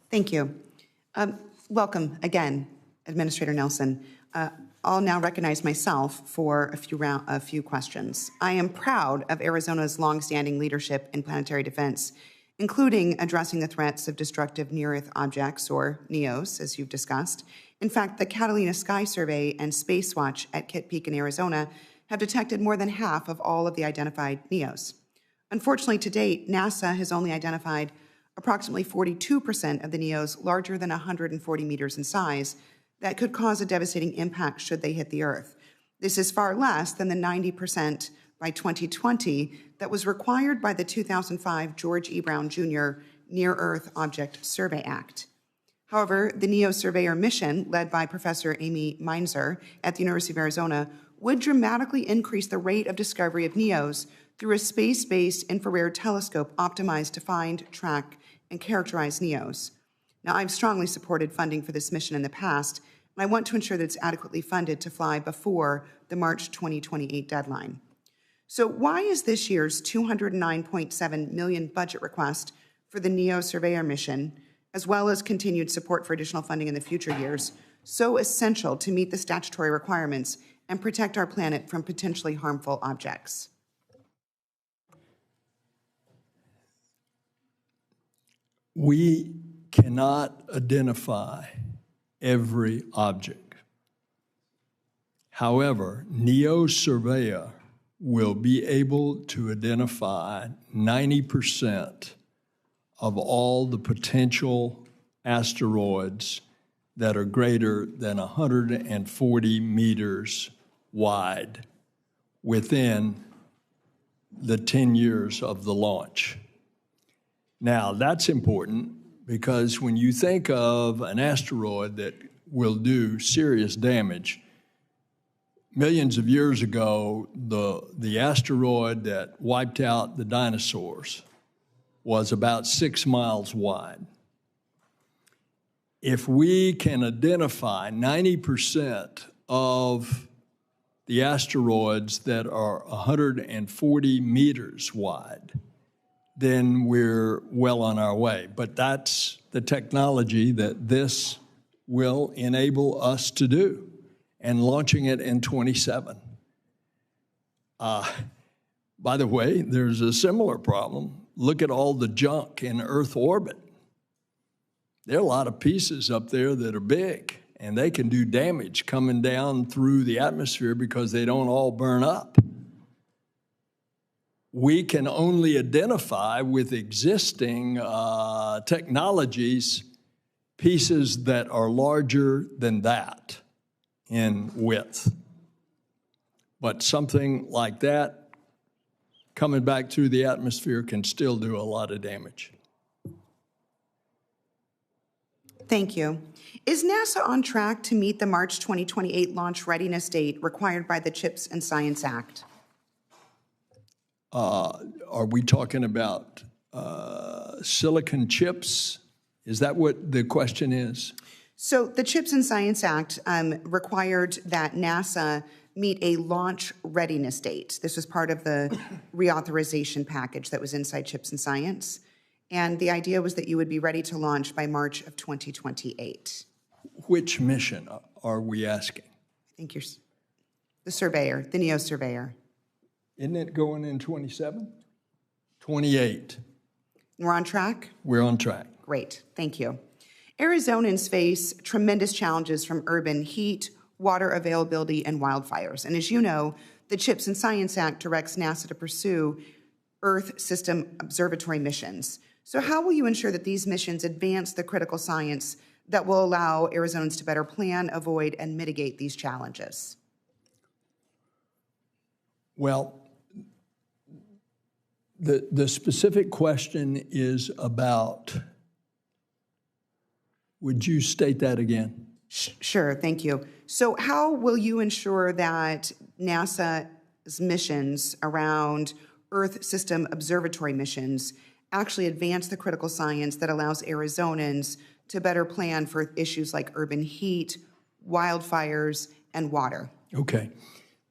Thank you. Welcome again, Administrator Nelson. I'll now recognize myself for a few questions. I am proud of Arizona's longstanding leadership in planetary defense, including addressing the threats of destructive near-Earth objects, or NEOs, as you've discussed. In fact, the Catalina Sky Survey and Space Watch at Kitt Peak in Arizona have detected more than half of all of the identified NEOs. Unfortunately, to date, NASA has only identified approximately 42% of the NEOs larger than 140 meters in size that could cause a devastating impact should they hit the Earth. This is far less than the 90% by 2020 that was required by the 2005 George E. Brown Jr. Near-Earth Object Survey Act. However, the NEO Surveyor mission, led by Professor Amy Meinzer at the University of Arizona, would dramatically increase the rate of discovery of NEOs through a space-based infrared telescope optimized to find, track, and characterize NEOs. Now, I've strongly supported funding for this mission in the past, and I want to ensure that it's adequately funded to fly before the March 2028 deadline. So why is this year's $209.7 million budget request for the NEO Surveyor mission, as well as continued support for additional funding in the future years, so essential to meet the statutory requirements and protect our planet from potentially harmful objects? We cannot identify every object. However, NEO Surveyor will be able to identify 90% of all the potential asteroids that are greater than 140 meters wide within the 10 years of the launch. Now, that's important because when you think of an asteroid that will do serious damage, millions of years ago, the asteroid that wiped out the dinosaurs was about 6 miles wide. If we can identify 90% of the asteroids that are 140 meters wide, then we're well on our way. But that's the technology that this will enable us to do, and launching it in 27. By the way, there's a similar problem. Look at all the junk in Earth orbit. There are a lot of pieces up there that are big, and they can do damage coming down through the atmosphere because they don't all burn up. We can only identify with existing technologies pieces that are larger than that in width. But something like that coming back through the atmosphere can still do a lot of damage. Thank you. Is NASA on track to meet the March 2028 launch readiness date required by the CHIPS and Science Act? Are we talking about silicon chips? Is that what the question is? So the CHIPS and Science Act required that NASA meet a launch readiness date. This was part of the reauthorization package that was inside CHIPS and Science. And the idea was that you would be ready to launch by March of 2028. Which mission are we asking? I think you're the surveyor, the NEO Surveyor. Isn't it going in 27? 28. We're on track? We're on track. Great, thank you. Arizonans face tremendous challenges from urban heat, water availability, and wildfires. And as you know, the CHIPS and Science Act directs NASA to pursue Earth System Observatory missions. So how will you ensure that these missions advance the critical science that will allow Arizonans to better plan, avoid, and mitigate these challenges? Well, the specific question is about, would you state that again? Sure, thank you. So how will you ensure that NASA's missions around Earth System Observatory missions actually advance the critical science that allows Arizonans to better plan for issues like urban heat, wildfires, and water? Okay.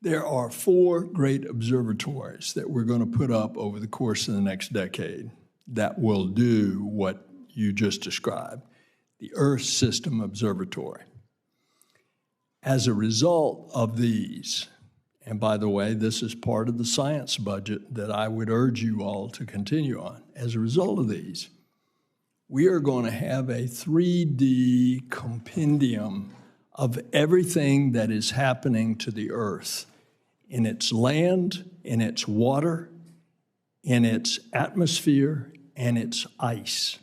There are 4 great observatories that we're going to put up over the course of the next decade that will do what you just described, the Earth System Observatory. As a result of these, and by the way, this is part of the science budget that I would urge you all to continue on. As a result of these, we are going to have a 3D compendium of everything that is happening to the Earth in its land, in its water, in its atmosphere, and its ice,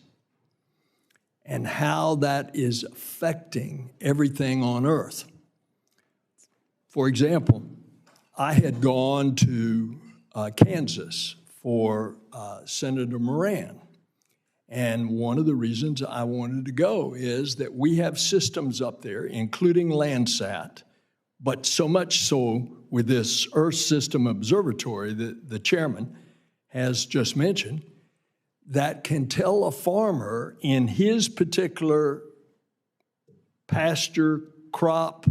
and how that is affecting everything on Earth. For example, I had gone to Kansas for Senator Moran. And one of the reasons I wanted to go is that we have systems up there, including Landsat, but so much so with this Earth System Observatory that the chairman has just mentioned, that can tell a farmer in his particular pasture, crop,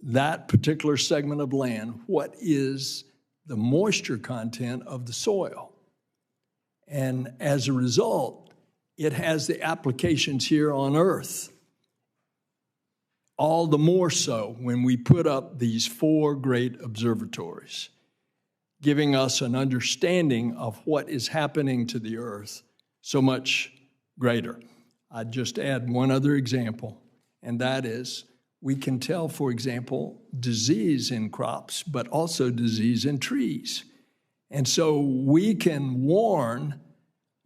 that particular segment of land, what is the moisture content of the soil. And as a result, it has the applications here on Earth. All the more so when we put up these 4 great observatories, giving us an understanding of what is happening to the Earth so much greater. I'd just add one other example, and that is we can tell, for example, disease in crops, but also disease in trees. And so we can warn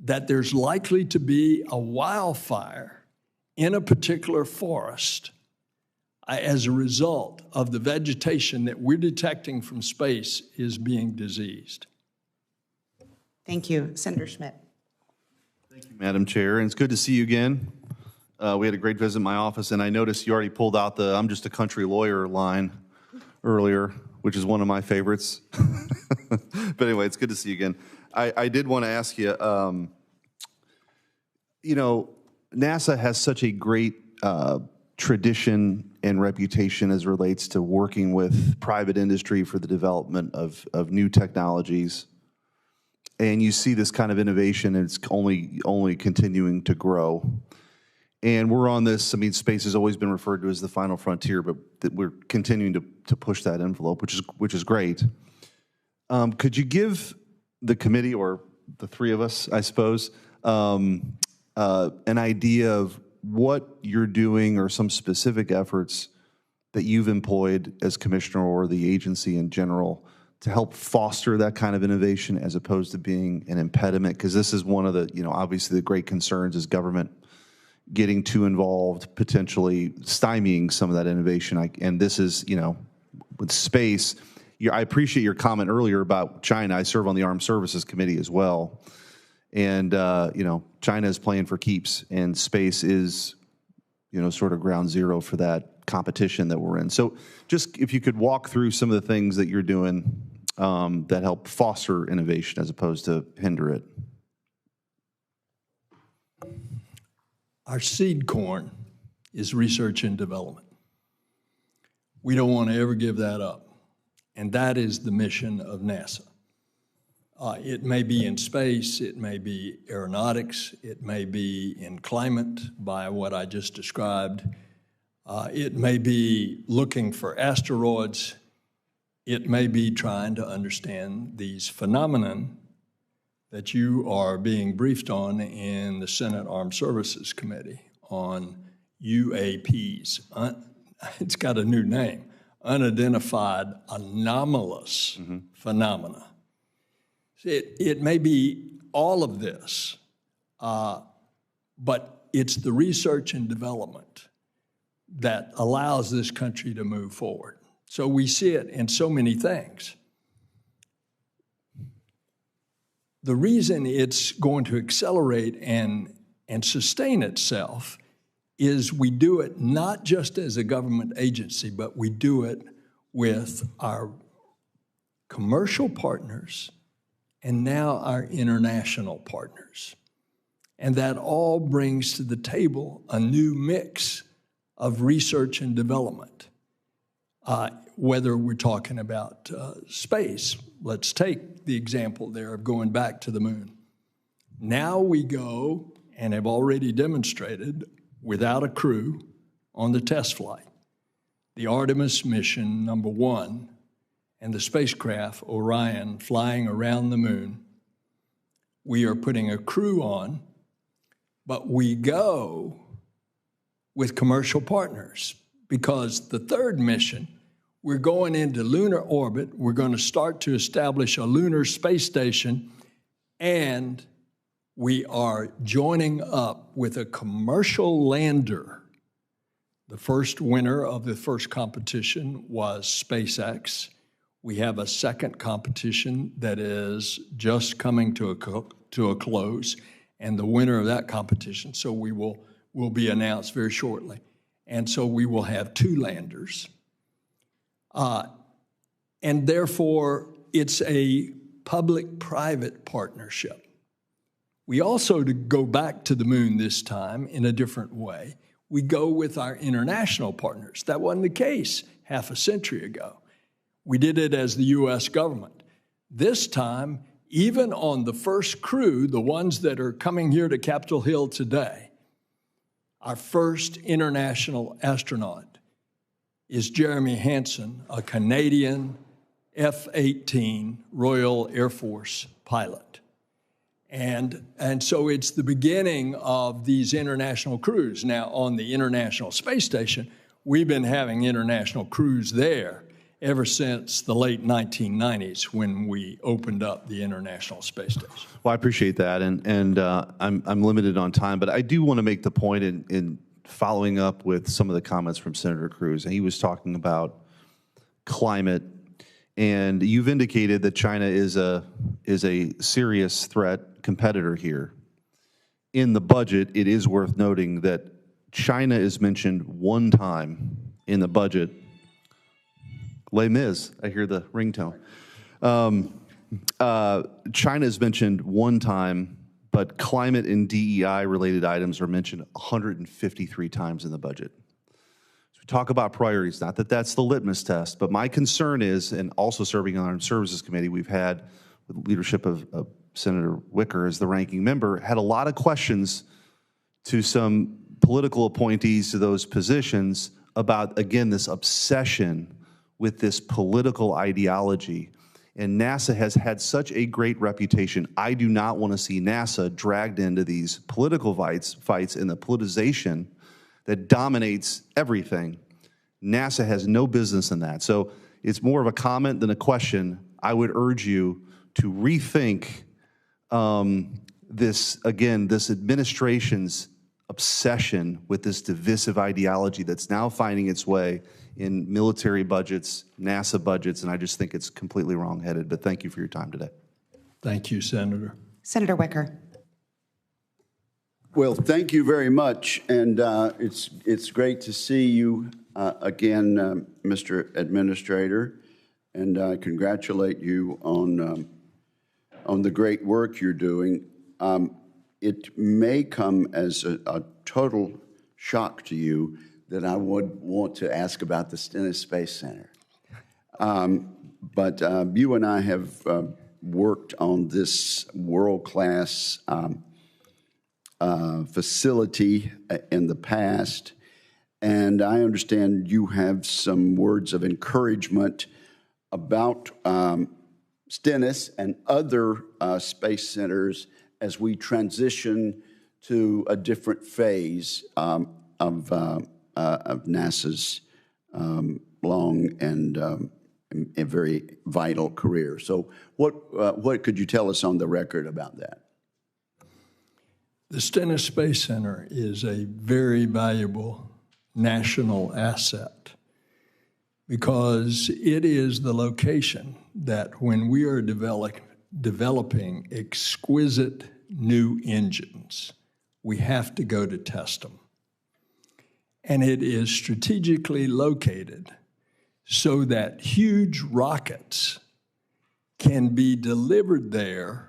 that there's likely to be a wildfire in a particular forest as a result of the vegetation that we're detecting from space is being diseased. Thank you. Senator Schmidt. Thank you, Madam Chair, and it's good to see you again. We had a great visit in my office, and I noticed you already pulled out the "I'm just a country lawyer" line earlier, which is one of my favorites. But anyway, it's good to see you again. I did want to ask you, you know, NASA has such a great tradition and reputation as it relates to working with private industry for the development of new technologies. And you see this kind of innovation, and it's only continuing to grow. And we're on this, I mean, space has always been referred to as the final frontier, but we're continuing to push that envelope, which is great. Could you give the committee, or the 3 of us, I suppose, an idea of what you're doing or some specific efforts that you've employed as commissioner or the agency in general to help foster that kind of innovation as opposed to being an impediment? Because this is one of the, you know, obviously the great concerns is government getting too involved, potentially stymieing some of that innovation. And this is, you know, with space, I appreciate your comment earlier about China. I serve on the Armed Services Committee as well. And, you know, China is playing for keeps, and space is, you know, sort of ground zero for that competition that we're in. So just if you could walk through some of the things that you're doing that help foster innovation as opposed to hinder it. Our seed corn is research and development. We don't want to ever give that up. And that is the mission of NASA. It may be in space, it may be aeronautics, it may be in climate by what I just described. It may be looking for asteroids. It may be trying to understand these phenomenon that you are being briefed on in the Senate Armed Services Committee on UAPs, it's got a new name, unidentified anomalous phenomena. It may be all of this, but it's the research and development that allows this country to move forward. So we see it in so many things. The reason it's going to accelerate and sustain itself is we do it not just as a government agency, but we do it with our commercial partners and now our international partners. And that all brings to the table a new mix of research and development. Whether we're talking about space, let's take the example there of going back to the moon. Now we go and have already demonstrated without a crew on the test flight. The Artemis mission #1 and the spacecraft Orion flying around the moon, we are putting a crew on, but we go with commercial partners because the third mission, we're going into lunar orbit, we're going to start to establish a lunar space station, and we are joining up with a commercial lander. The first winner of the first competition was SpaceX. We have a second competition that is just coming to a close, and the winner of that competition, so will be announced very shortly. And so we will have 2 landers. And therefore, it's a public-private partnership. We also, to go back to the moon this time in a different way, we go with our international partners. That wasn't the case half a century ago. We did it as the U.S. government. This time, even on the first crew, the ones that are coming here to Capitol Hill today, our first international astronaut is Jeremy Hansen, a Canadian F-18 Royal Air Force pilot. And so it's the beginning of these international crews. Now, on the International Space Station, we've been having international crews there ever since the late 1990s when we opened up the International Space Station. Well, I appreciate that, and I'm limited on time, but I do want to make the point in following up with some of the comments from Senator Cruz. And he was talking about climate, and you've indicated that China is a serious threat competitor here. In the budget, it is worth noting that China is mentioned one time in the budget. Les Mis, I hear the ringtone. China is mentioned one time, but climate and DEI-related items are mentioned 153 times in the budget. So we talk about priorities, not that that's the litmus test, but my concern is, and also serving on our Armed Services Committee, we've had, with the leadership of Senator Wicker as the ranking member, had a lot of questions to some political appointees to those positions about, again, this obsession with this political ideology. And NASA has had such a great reputation. I do not want to see NASA dragged into these political fights and the politicization that dominates everything. NASA has no business in that. So it's more of a comment than a question. I would urge you to rethink this administration's obsession with this divisive ideology that's now finding its way in military budgets, NASA budgets, and I just think it's completely wrong-headed. But thank you for your time today. Thank you, Senator. Senator Wicker. Well, thank you very much, and it's great to see you again, Mr. Administrator, and I congratulate you on the great work you're doing. It may come as a total shock to you that I would want to ask about the Stennis Space Center. But you and I have worked on this world-class facility in the past, and I understand you have some words of encouragement about Stennis and other space centers as we transition to a different phase of NASA's long and a very vital career. So what could you tell us on the record about that? The Stennis Space Center is a very valuable national asset because it is the location that when we are developing exquisite new engines, we have to go to test them. And it is strategically located so that huge rockets can be delivered there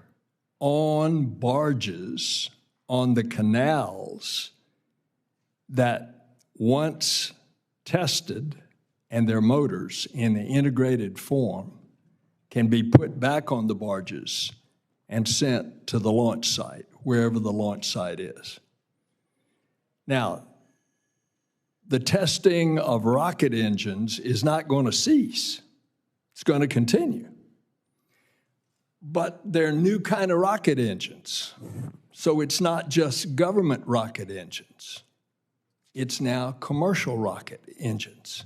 on barges on the canals that once tested and their motors in the integrated form can be put back on the barges and sent to the launch site, wherever the launch site is. Now, the testing of rocket engines is not going to cease. It's going to continue. But they're new kind of rocket engines. So it's not just government rocket engines. It's now commercial rocket engines.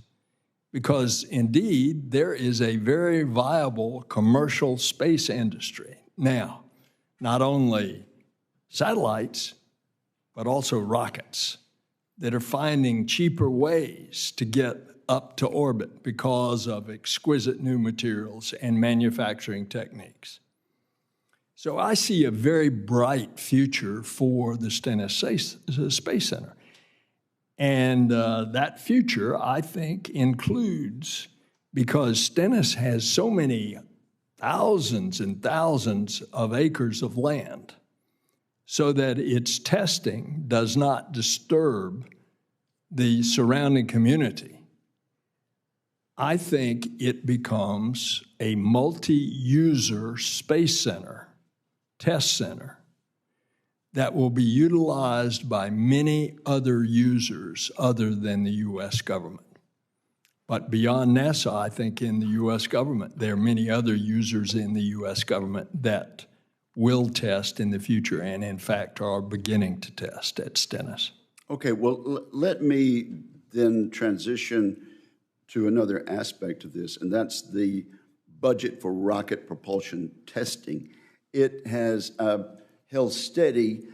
Because indeed, there is a very viable commercial space industry now, not only satellites, but also rockets that are finding cheaper ways to get up to orbit because of exquisite new materials and manufacturing techniques. So I see a very bright future for the Stennis Space Center. And that future, I think, includes, because Stennis has so many thousands and thousands of acres of land, so that its testing does not disturb the surrounding community. I think it becomes a multi-user space center, test center, that will be utilized by many other users other than the U.S. government. But beyond NASA, I think in the U.S. government, there are many other users in the U.S. government that will test in the future and, in fact, are beginning to test at Stennis. Okay, well, let me then transition to another aspect of this, and that's the budget for rocket propulsion testing. It has held steady.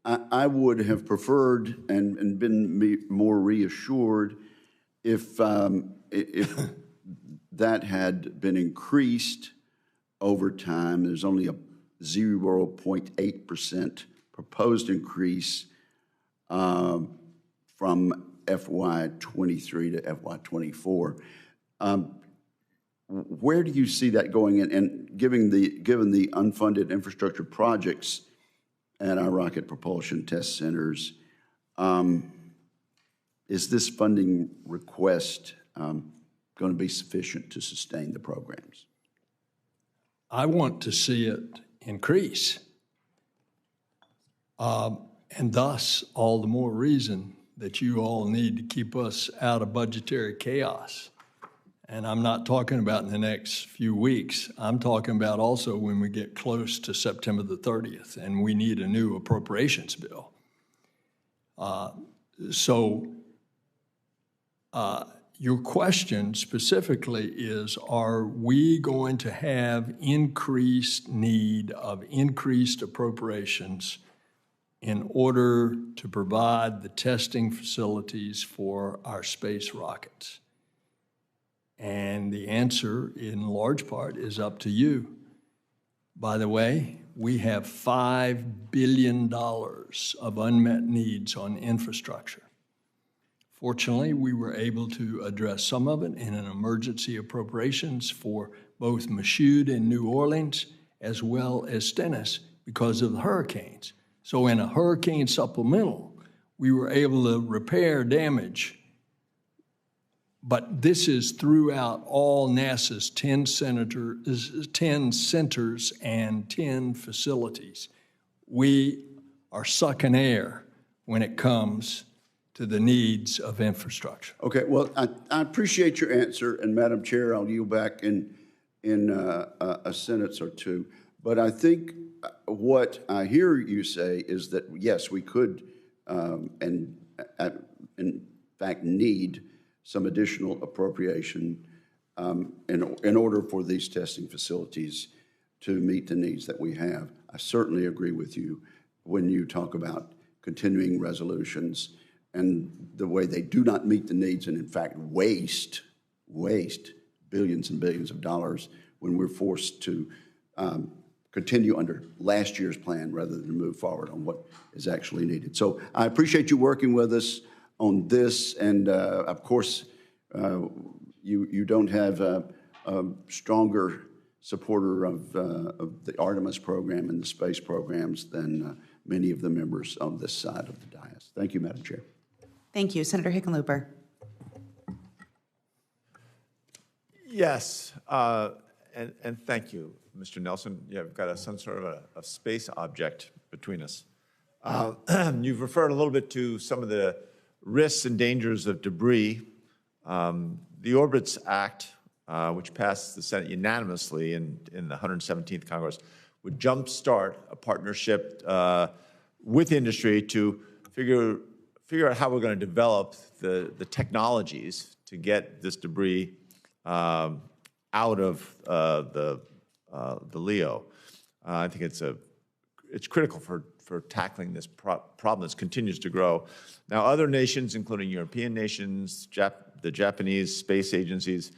I would have preferred and been more reassured if that had been increased over time. There's only a 0.8% proposed increase from FY23 to FY24. Where do you see that going? And given the unfunded infrastructure projects at our rocket propulsion test centers, is this funding request going to be sufficient to sustain the programs? I want to see it increase. And thus, all the more reason that you all need to keep us out of budgetary chaos. And I'm not talking about in the next few weeks. I'm talking about also when we get close to September the 30th and we need a new appropriations bill. Your question specifically is, are we going to have increased need of increased appropriations in order to provide the testing facilities for our space rockets? And the answer, in large part, is up to you. By the way, we have $5 billion of unmet needs on infrastructure. Fortunately, we were able to address some of it in an emergency appropriations for both Michoud in New Orleans as well as Stennis because of the hurricanes. So in a hurricane supplemental, we were able to repair damage. But this is throughout all NASA's 10 centers and 10 facilities. We are sucking air when it comes to the needs of infrastructure. Okay, well, I appreciate your answer, and Madam Chair, I'll yield back in a sentence or two. But I think what I hear you say is that, yes, we could, and in fact need some additional appropriation in order for these testing facilities to meet the needs that we have. I certainly agree with you when you talk about continuing resolutions and the way they do not meet the needs and in fact waste billions and billions of dollars when we're forced to continue under last year's plan rather than move forward on what is actually needed. So I appreciate you working with us on this, and of course, you don't have a stronger supporter of the Artemis program and the space programs than many of the members on this side of the dais. Thank you, Madam Chair. Thank you. Senator Hickenlooper. Yes, and thank you, Mr. Nelson. Yeah, we've got some sort of a space object between us. You've referred a little bit to some of the risks and dangers of debris. The Orbits Act, which passed the Senate unanimously in the 117th Congress, would jumpstart a partnership with industry to figure out how we're going to develop the technologies to get this debris out of the LEO. I think it's critical for tackling this problem that continues to grow. Now, other nations, including European nations, the Japanese space agencies,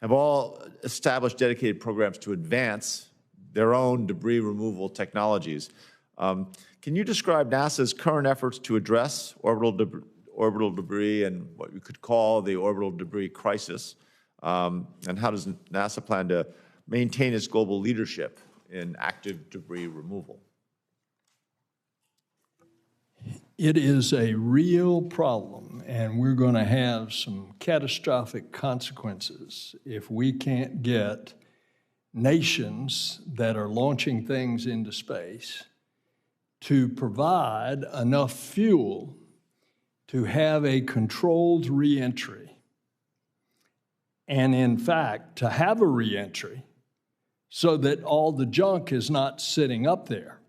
have all established dedicated programs to advance their own debris removal technologies. Can you describe NASA's current efforts to address orbital debris and what we could call the orbital debris crisis? And how does NASA plan to maintain its global leadership in active debris removal? It is a real problem, and we're going to have some catastrophic consequences if we can't get nations that are launching things into space to provide enough fuel to have a controlled reentry. And in fact, to have a reentry so that all the junk is not sitting up there.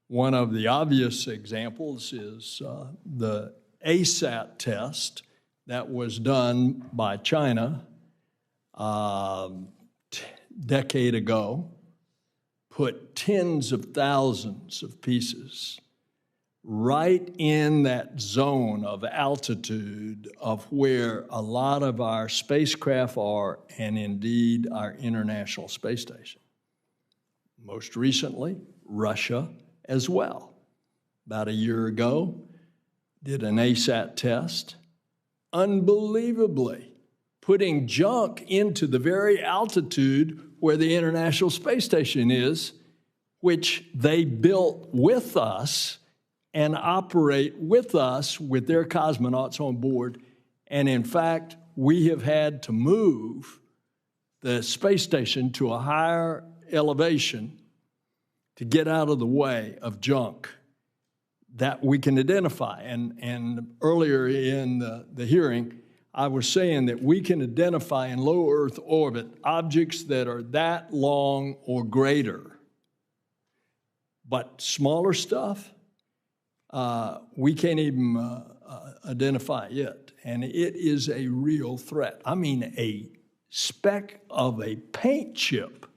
One of the obvious examples is the ASAT test that was done by China a decade ago, put tens of thousands of pieces right in that zone of altitude of where a lot of our spacecraft are, and indeed our International Space Station. Most recently, Russia as well. About a year ago, did an ASAT test, unbelievably putting junk into the very altitude where the International Space Station is, which they built with us and operate with us with their cosmonauts on board. And in fact, we have had to move the space station to a higher elevation to get out of the way of junk that we can identify. And earlier in the hearing, I was saying that we can identify in low Earth orbit objects that are that long or greater. But smaller stuff, we can't even identify yet. And it is a real threat. I mean, a speck of a paint chip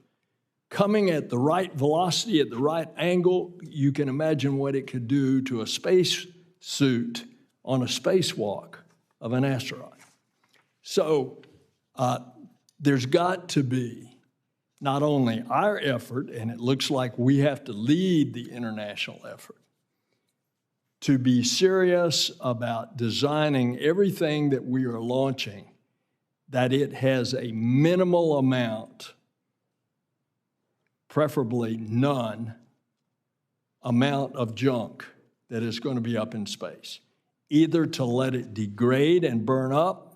coming at the right velocity, at the right angle, you can imagine what it could do to a space suit on a spacewalk of an asteroid. So there's got to be not only our effort, and it looks like we have to lead the international effort, to be serious about designing everything that we are launching, that it has a minimal amount, preferably none, amount of junk that is going to be up in space, either to let it degrade and burn up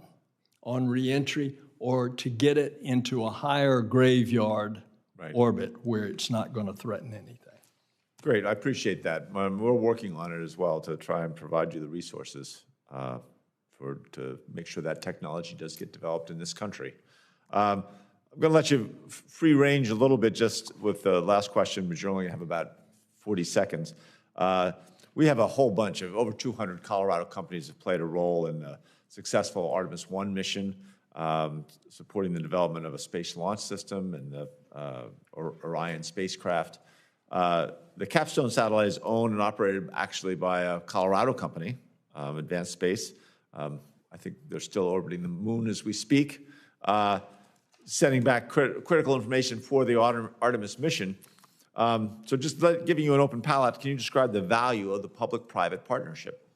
on reentry or to get it into a higher graveyard orbit where it's not going to threaten anything. Great, I appreciate that. We're working on it as well to try and provide you the resources to make sure that technology does get developed in this country. I'm going to let you free range a little bit just with the last question, but you only have about 40 seconds. we have a whole bunch of over 200 Colorado companies have played a role in the successful Artemis 1 mission, supporting the development of a space launch system and the Orion spacecraft. The Capstone satellite is owned and operated actually by a Colorado company, Advanced Space. I think they're still orbiting the moon as we speak, sending back critical information for the Artemis mission. So just giving you an open palette, can you describe the value of the public-private partnership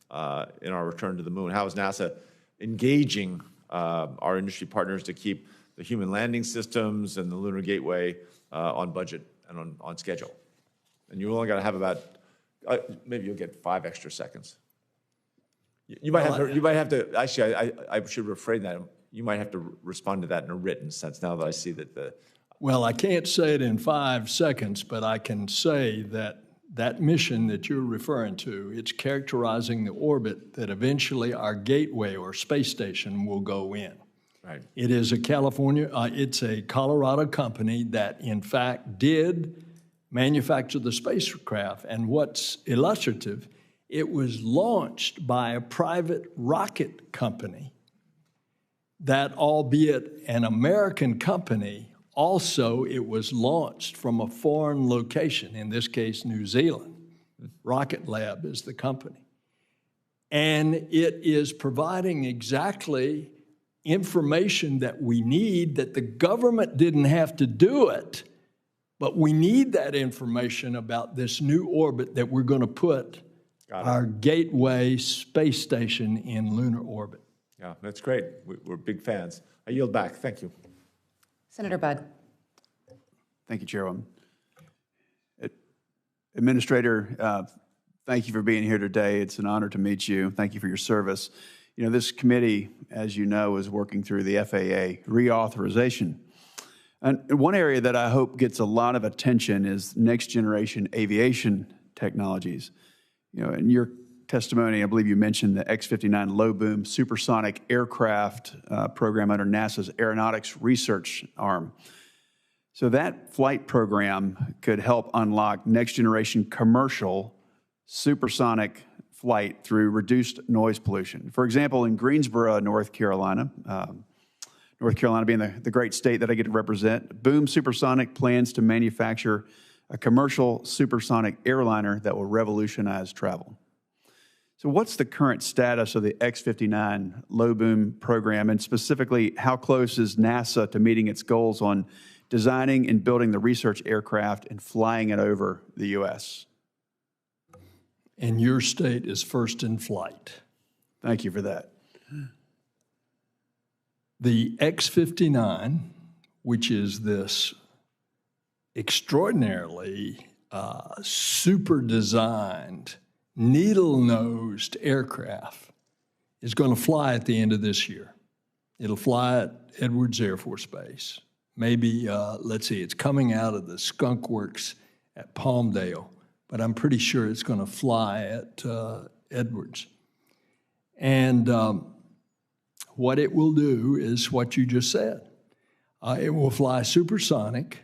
in our return to the moon? How is NASA engaging our industry partners to keep the human landing systems and the Lunar Gateway on budget and on schedule? And you only got to have about, maybe you'll get 5 extra seconds. You might have to, actually, I should refrain that. You might have to respond to that in a written sense now that I see that Well, I can't say it in 5 seconds, but I can say that that mission that you're referring to, it's characterizing the orbit that eventually our gateway or space station will go in. Right. It is it's a Colorado company that in fact did manufacture the spacecraft. And what's illustrative, it was launched by a private rocket company that, albeit an American company, also it was launched from a foreign location, in this case, New Zealand. Rocket Lab is the company. And it is providing exactly information that we need, that the government didn't have to do it, but we need that information about this new orbit that we're going to put our Gateway space station in lunar orbit. Yeah, that's great. We're big fans. I yield back. Thank you. Senator Budd. Thank you, Chairwoman. Administrator, thank you for being here today. It's an honor to meet you. Thank you for your service. You know, this committee, as you know, is working through the FAA reauthorization. And one area that I hope gets a lot of attention is next generation aviation technologies. You know, in your testimony, I believe you mentioned the X-59 low-boom supersonic aircraft program under NASA's Aeronautics Research Arm. So that flight program could help unlock next-generation commercial supersonic flight through reduced noise pollution. For example, in Greensboro, North Carolina being the great state that I get to represent, Boom Supersonic plans to manufacture a commercial supersonic airliner that will revolutionize travel. So what's the current status of the X-59 low-boom program, and specifically, how close is NASA to meeting its goals on designing and building the research aircraft and flying it over the U.S.? And your state is first in flight. Thank you for that. The X-59, which is this extraordinarily super designed, needle-nosed aircraft, is going to fly at the end of this year. It'll fly at Edwards Air Force Base. Maybe, let's see, it's coming out of the Skunk Works at Palmdale, but I'm pretty sure it's going to fly at Edwards. And what it will do is what you just said. It will fly supersonic,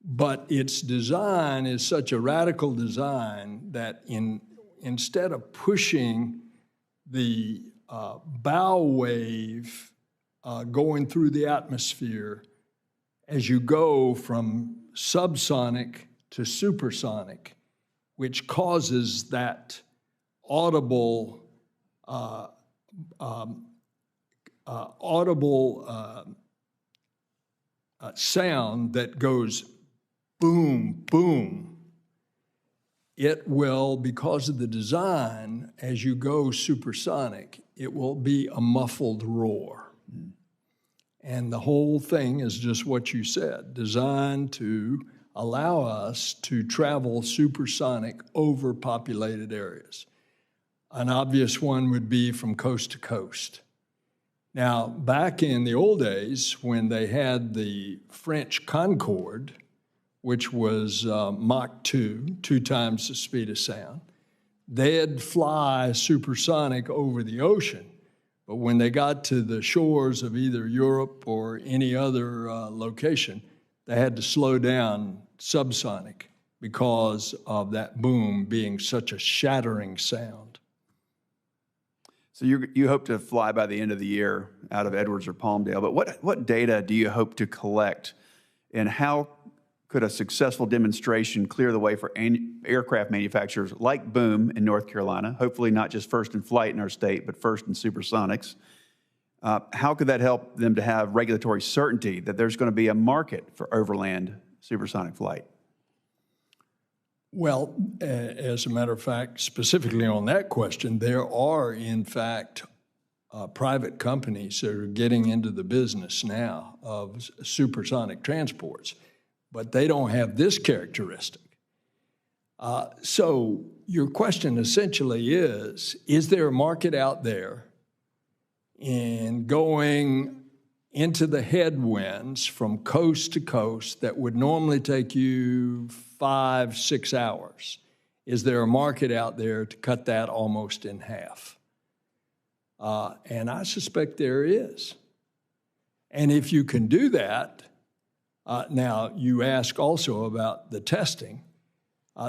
but its design is such a radical design that instead of pushing the bow wave going through the atmosphere as you go from subsonic to supersonic, which causes that audible sound that goes boom, boom. It will, because of the design, as you go supersonic, it will be a muffled roar. And the whole thing is just what you said, designed to allow us to travel supersonic over populated areas. An obvious one would be from coast to coast. Now, back in the old days, when they had the French Concorde, which was Mach 2, 2 times the speed of sound, they'd fly supersonic over the ocean. But when they got to the shores of either Europe or any other location, they had to slow down subsonic because of that boom being such a shattering sound. So you hope to fly by the end of the year out of Edwards or Palmdale, but what data do you hope to collect, and how could a successful demonstration clear the way for aircraft manufacturers like Boom in North Carolina, hopefully not just first in flight in our state, but first in supersonics? How could that help them to have regulatory certainty that there's going to be a market for overland supersonic flight? Well, as a matter of fact, specifically on that question, there are, in fact, private companies that are getting into the business now of supersonic transports, but they don't have this characteristic. So your question essentially is there a market out there in going into the headwinds from coast to coast that would normally take you 5-6 hours? Is there a market out there to cut that almost in half? And I suspect there is. And if you can do that, now you ask also about the testing.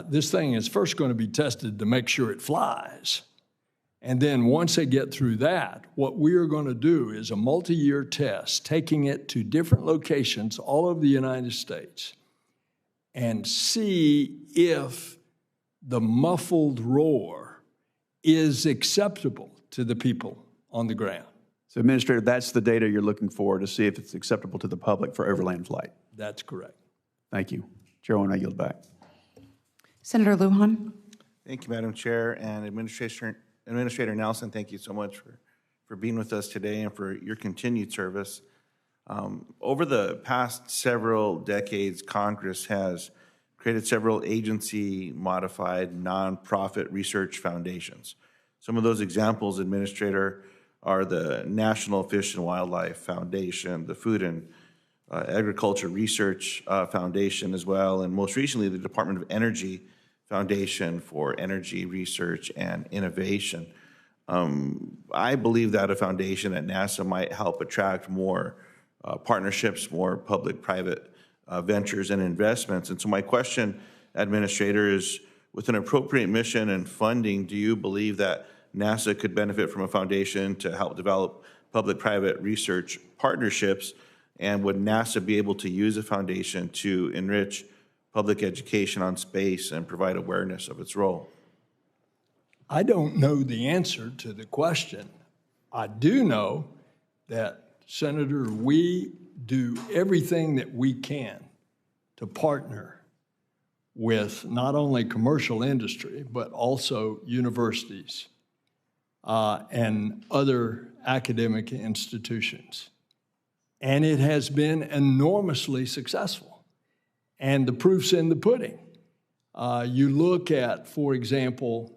This thing is first going to be tested to make sure it flies. And then once they get through that, what we are going to do is a multi-year test, taking it to different locations all over the United States, and see if the muffled roar is acceptable to the people on the ground. So, Administrator, that's the data you're looking for to see if it's acceptable to the public for overland flight. That's correct. Thank you. Chairwoman, I yield back. Senator Lujan? Thank you, Madam Chair, and Administrator Nelson, thank you so much for being with us today and for your continued service. Over the past several decades, Congress has created several agency-modified nonprofit research foundations. Some of those examples, Administrator, are the National Fish and Wildlife Foundation, the Food and Agriculture Research Foundation as well, and most recently the Department of Energy Foundation for Energy Research and Innovation. I believe that a foundation at NASA might help attract more partnerships, more public-private ventures and investments. And so my question, Administrator, is with an appropriate mission and funding, do you believe that NASA could benefit from a foundation to help develop public-private research partnerships? And would NASA be able to use a foundation to enrich public education on space and provide awareness of its role? I don't know the answer to the question. I do know that, Senator, we do everything that we can to partner with not only commercial industry, but also universities and other academic institutions. And it has been enormously successful. And the proof's in the pudding. You look at, for example,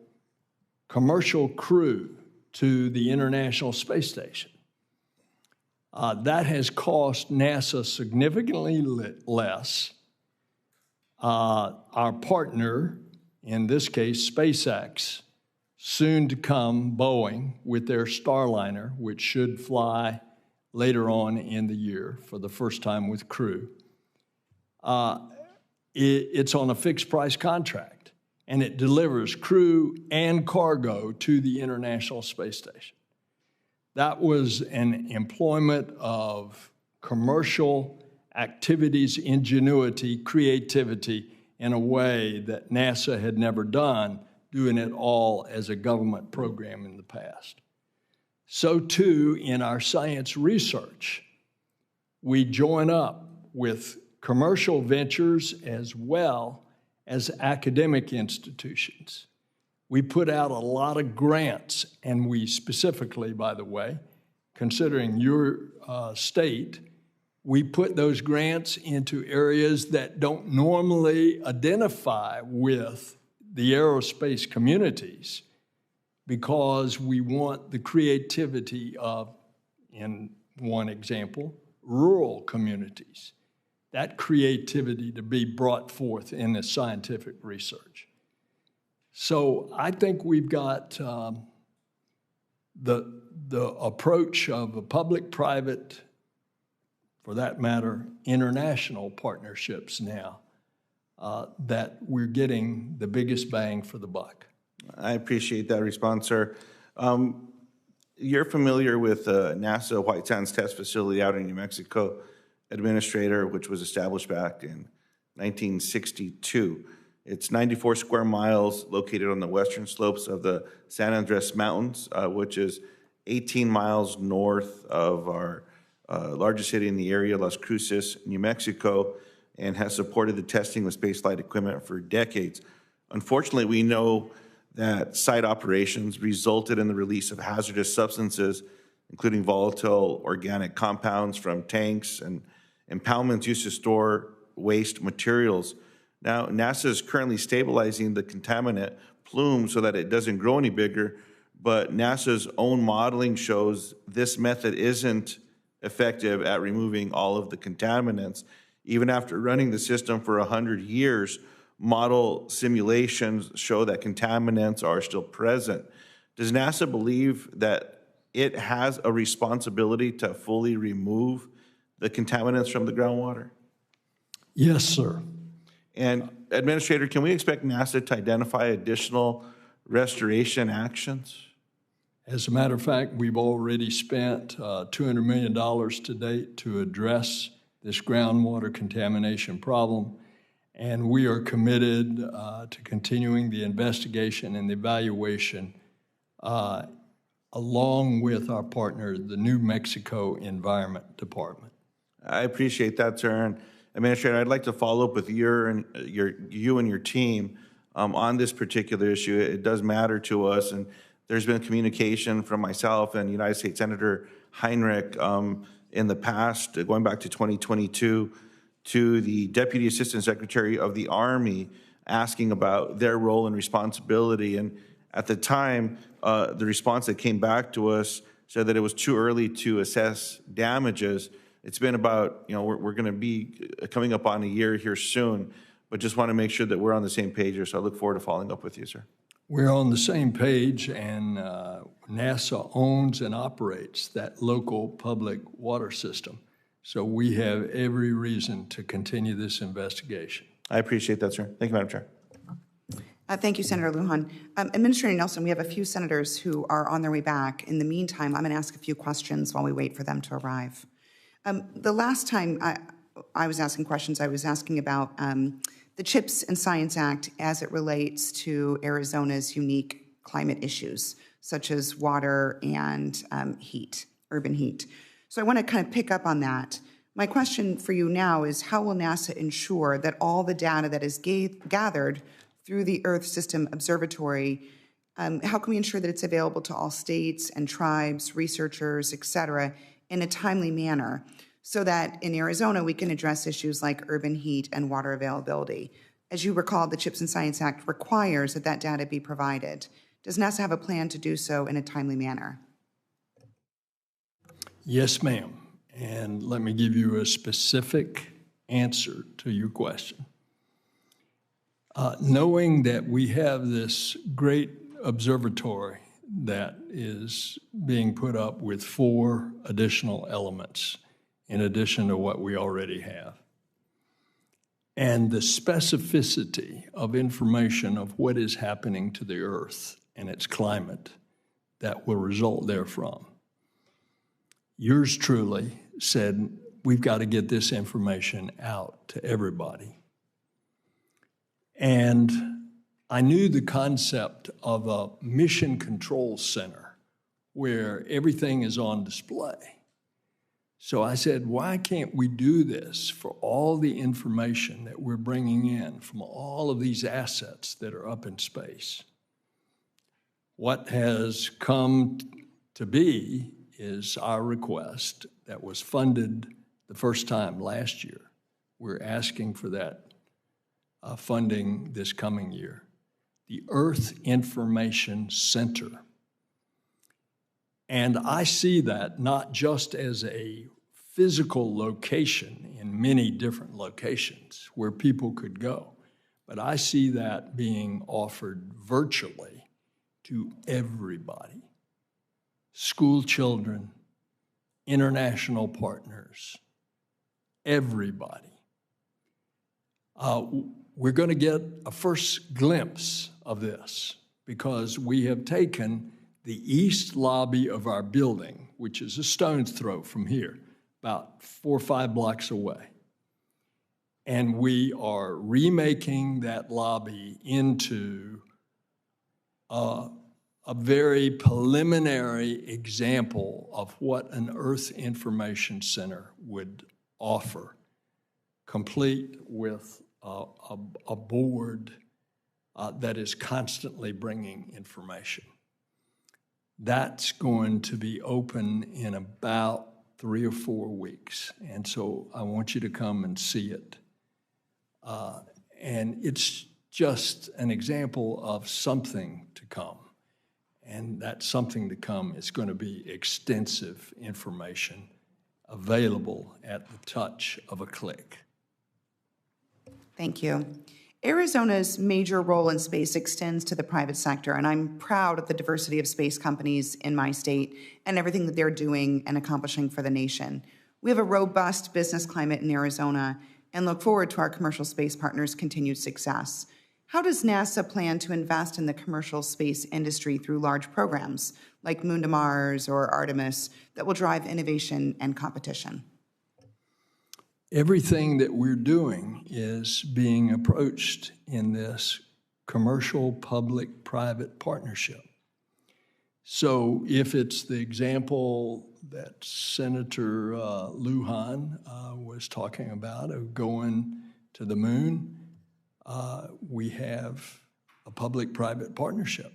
commercial crew to the International Space Station. That has cost NASA significantly less. Our partner, in this case, SpaceX, soon to come, Boeing, with their Starliner, which should fly later on in the year for the first time with crew. It's on a fixed price contract, and it delivers crew and cargo to the International Space Station. That was an employment of commercial activities, ingenuity, creativity in a way that NASA had never done, doing it all as a government program in the past. So too, in our science research, we join up with commercial ventures as well as academic institutions. We put out a lot of grants, and we specifically, by the way, considering your state, we put those grants into areas that don't normally identify with the aerospace communities, because we want the creativity of, in one example, rural communities. That creativity to be brought forth in this scientific research. So I think we've got the approach of a public-private, for that matter, international partnerships now that we're getting the biggest bang for the buck. I appreciate that response, sir. You're familiar with NASA White Sands Test Facility out in New Mexico, Administrator, which was established back in 1962. It's 94 square miles located on the western slopes of the San Andres Mountains, which is 18 miles north of our largest city in the area, Las Cruces, New Mexico, and has supported the testing of spaceflight equipment for decades. Unfortunately, we know that site operations resulted in the release of hazardous substances, including volatile organic compounds from tanks and impoundments used to store waste materials. Now, NASA is currently stabilizing the contaminant plume so that it doesn't grow any bigger, but NASA's own modeling shows this method isn't effective at removing all of the contaminants. Even after running the system for 100 years, model simulations show that contaminants are still present. Does NASA believe that it has a responsibility to fully remove the contaminants from the groundwater? Yes, sir. And Administrator, can we expect NASA to identify additional restoration actions? As a matter of fact, we've already spent $200 million to date to address this groundwater contamination problem, and we are committed to continuing the investigation and the evaluation along with our partner, the New Mexico Environment Department. I appreciate that, sir. And Administrator, I'd like to follow up with you and your team on this particular issue. It does matter to us, and there's been communication from myself and United States Senator Heinrich in the past, going back to 2022, to the Deputy Assistant Secretary of the Army, asking about their role and responsibility. And at the time, the response that came back to us said that it was too early to assess damages. It's been about, we're going to be coming up on a year here soon, but just want to make sure that we're on the same page here. So I look forward to following up with you, sir. We're on the same page, and NASA owns and operates that local public water system. So we have every reason to continue this investigation. I appreciate that, sir. Thank you, Madam Chair. Thank you, Senator Lujan. Administrator Nelson, we have a few senators who are on their way back. In the meantime, I'm going to ask a few questions while we wait for them to arrive. The last time I was asking questions, I was asking about the CHIPS and Science Act as it relates to Arizona's unique climate issues, such as water and heat, urban heat. So I want to kind of pick up on that. My question for you now is, how will NASA ensure that all the data that is gathered through the Earth System Observatory, how can we ensure that it's available to all states and tribes, researchers, et cetera, in a timely manner, so that in Arizona we can address issues like urban heat and water availability? As you recall, the CHIPS and Science Act requires that that data be provided. Does NASA have a plan to do so in a timely manner? Yes, ma'am. And let me give you a specific answer to your question. Knowing that we have this great observatory that is being put up with 4 additional elements in addition to what we already have, and the specificity of information of what is happening to the Earth and its climate that will result therefrom, yours truly said, we've got to get this information out to everybody. And I knew the concept of a mission control center where everything is on display. So I said, why can't we do this for all the information that we're bringing in from all of these assets that are up in space? What has come to be is our request that was funded the first time last year. We're asking for that funding this coming year. The Earth Information Center. And I see that not just as a physical location in many different locations where people could go, but I see that being offered virtually to everybody. School children, international partners, everybody. we're going to get a first glimpse of this because we have taken the east lobby of our building, which is a stone's throw from here, about 4 or 5 blocks away. And we are remaking that lobby into a very preliminary example of what an Earth Information Center would offer, complete with a board that is constantly bringing information. That's going to be open in about 3 or 4 weeks. And so I want you to come and see it. And it's just an example of something to come. And that something to come is going to be extensive information available at the touch of a click. Thank you. Arizona's major role in space extends to the private sector, and I'm proud of the diversity of space companies in my state and everything that they're doing and accomplishing for the nation. We have a robust business climate in Arizona and look forward to our commercial space partners' continued success. How does NASA plan to invest in the commercial space industry through large programs like Moon to Mars or Artemis that will drive innovation and competition? Everything that we're doing is being approached in this commercial public-private partnership. So if it's the example that Senator Lujan was talking about of going to the moon, we have a public-private partnership.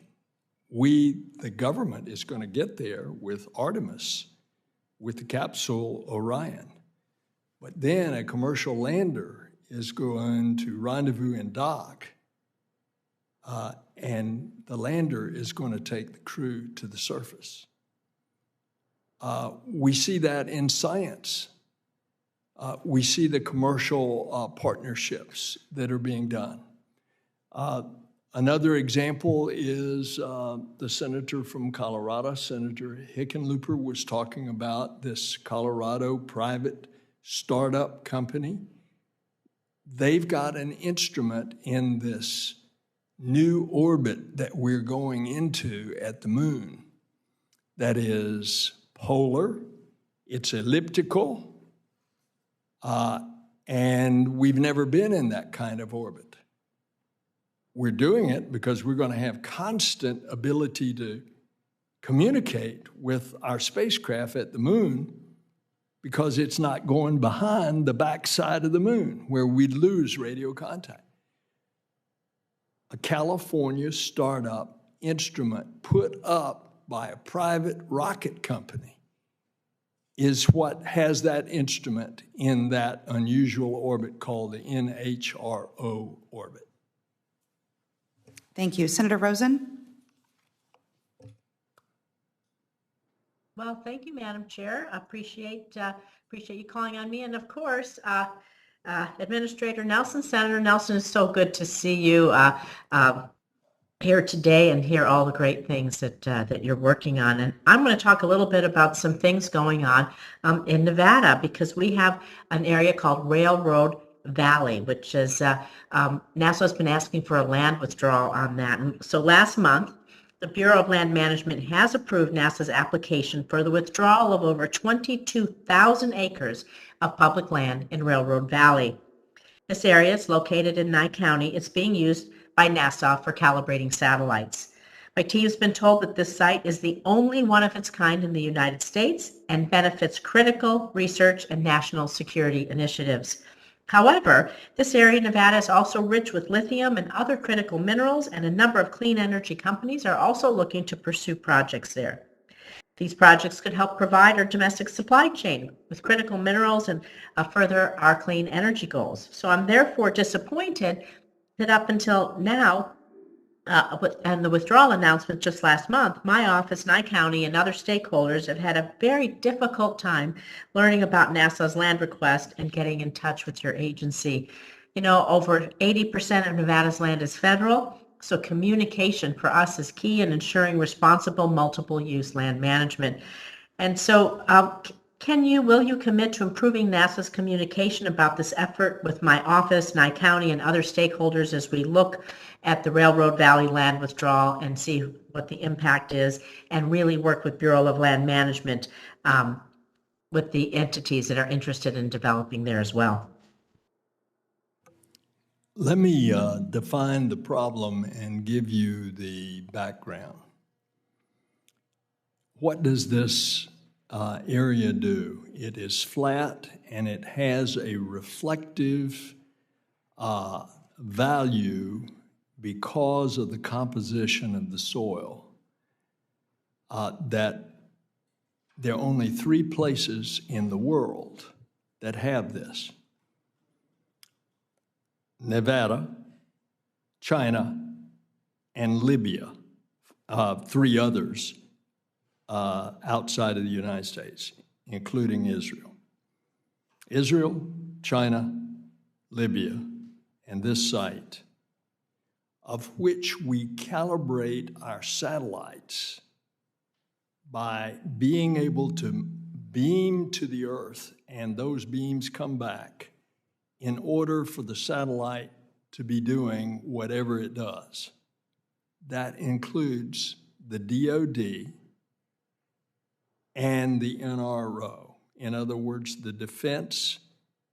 The government is going to get there with Artemis, with the capsule Orion. But then a commercial lander is going to rendezvous and dock, and the lander is going to take the crew to the surface. We see that in science. We see the commercial partnerships that are being done. Another example is the senator from Colorado, Senator Hickenlooper, was talking about this Colorado private startup company. They've got an instrument in this new orbit that we're going into at the moon that is polar, it's elliptical, and we've never been in that kind of orbit. We're doing it because we're going to have constant ability to communicate with our spacecraft at the moon because it's not going behind the backside of the moon where we'd lose radio contact. A California startup instrument put up by a private rocket company is what has that instrument in that unusual orbit called the NHRO orbit. Thank you. Senator Rosen? Well, thank you, Madam Chair. I appreciate you calling on me. And of course, Administrator Nelson, Senator Nelson, it's so good to see you here today and hear all the great things that you're working on. And I'm going to talk a little bit about some things going on in Nevada, because we have an area called Railroad Valley, which is NASA has been asking for a land withdrawal on that. And so last month, the Bureau of Land Management has approved NASA's application for the withdrawal of over 22,000 acres of public land in Railroad Valley. This area is located in Nye County. It's being used by NASA for calibrating satellites. My team's been told that this site is the only one of its kind in the United States and benefits critical research and national security initiatives. However, this area in Nevada is also rich with lithium and other critical minerals, and a number of clean energy companies are also looking to pursue projects there. These projects could help provide our domestic supply chain with critical minerals and further our clean energy goals. So I'm therefore disappointed that up until now, and the withdrawal announcement just last month, my office, Nye County, and other stakeholders have had a very difficult time learning about NASA's land request and getting in touch with your agency. You know, over 80% of Nevada's land is federal, so communication for us is key in ensuring responsible multiple use land management. And so will you commit to improving NASA's communication about this effort with my office, Nye County, and other stakeholders as we look at the Railroad Valley land withdrawal and see what the impact is, and really work with Bureau of Land Management with the entities that are interested in developing there as well? Let me define the problem and give you the background. What does this area do? It is flat and it has a reflective value because of the composition of the soil. That there are only 3 places in the world that have this: Nevada, China, and Libya, 3 others outside of the United States, including Israel. Israel, China, Libya, and this site, of which we calibrate our satellites by being able to beam to the Earth, and those beams come back in order for the satellite to be doing whatever it does. That includes the DoD and the NRO. In other words, the defense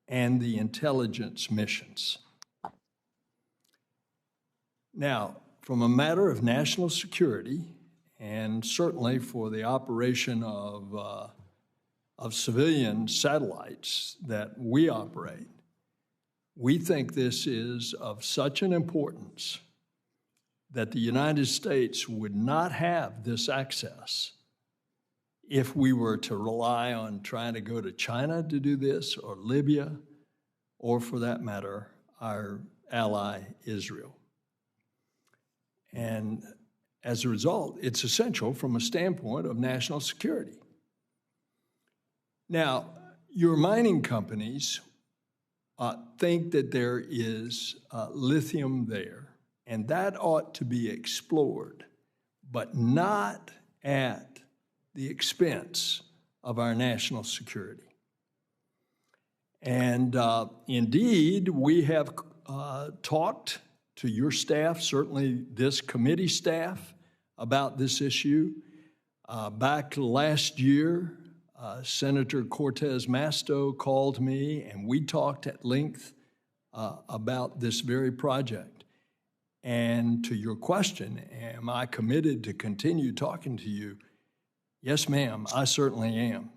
and the intelligence missions. Now, from a matter of national security, and certainly for the operation of civilian satellites that we operate, we think this is of such an importance that the United States would not have this access if we were to rely on trying to go to China to do this, or Libya, or for that matter, our ally Israel. And as a result, it's essential from a standpoint of national security. Now, your mining companies think that there is lithium there, and that ought to be explored, but not at the expense of our national security. And indeed, we have talked to your staff, certainly this committee staff, about this issue. Back last year, Senator Cortez Masto called me, and we talked at length about this very project. And to your question, am I committed to continue talking to you? Yes, ma'am, I certainly am.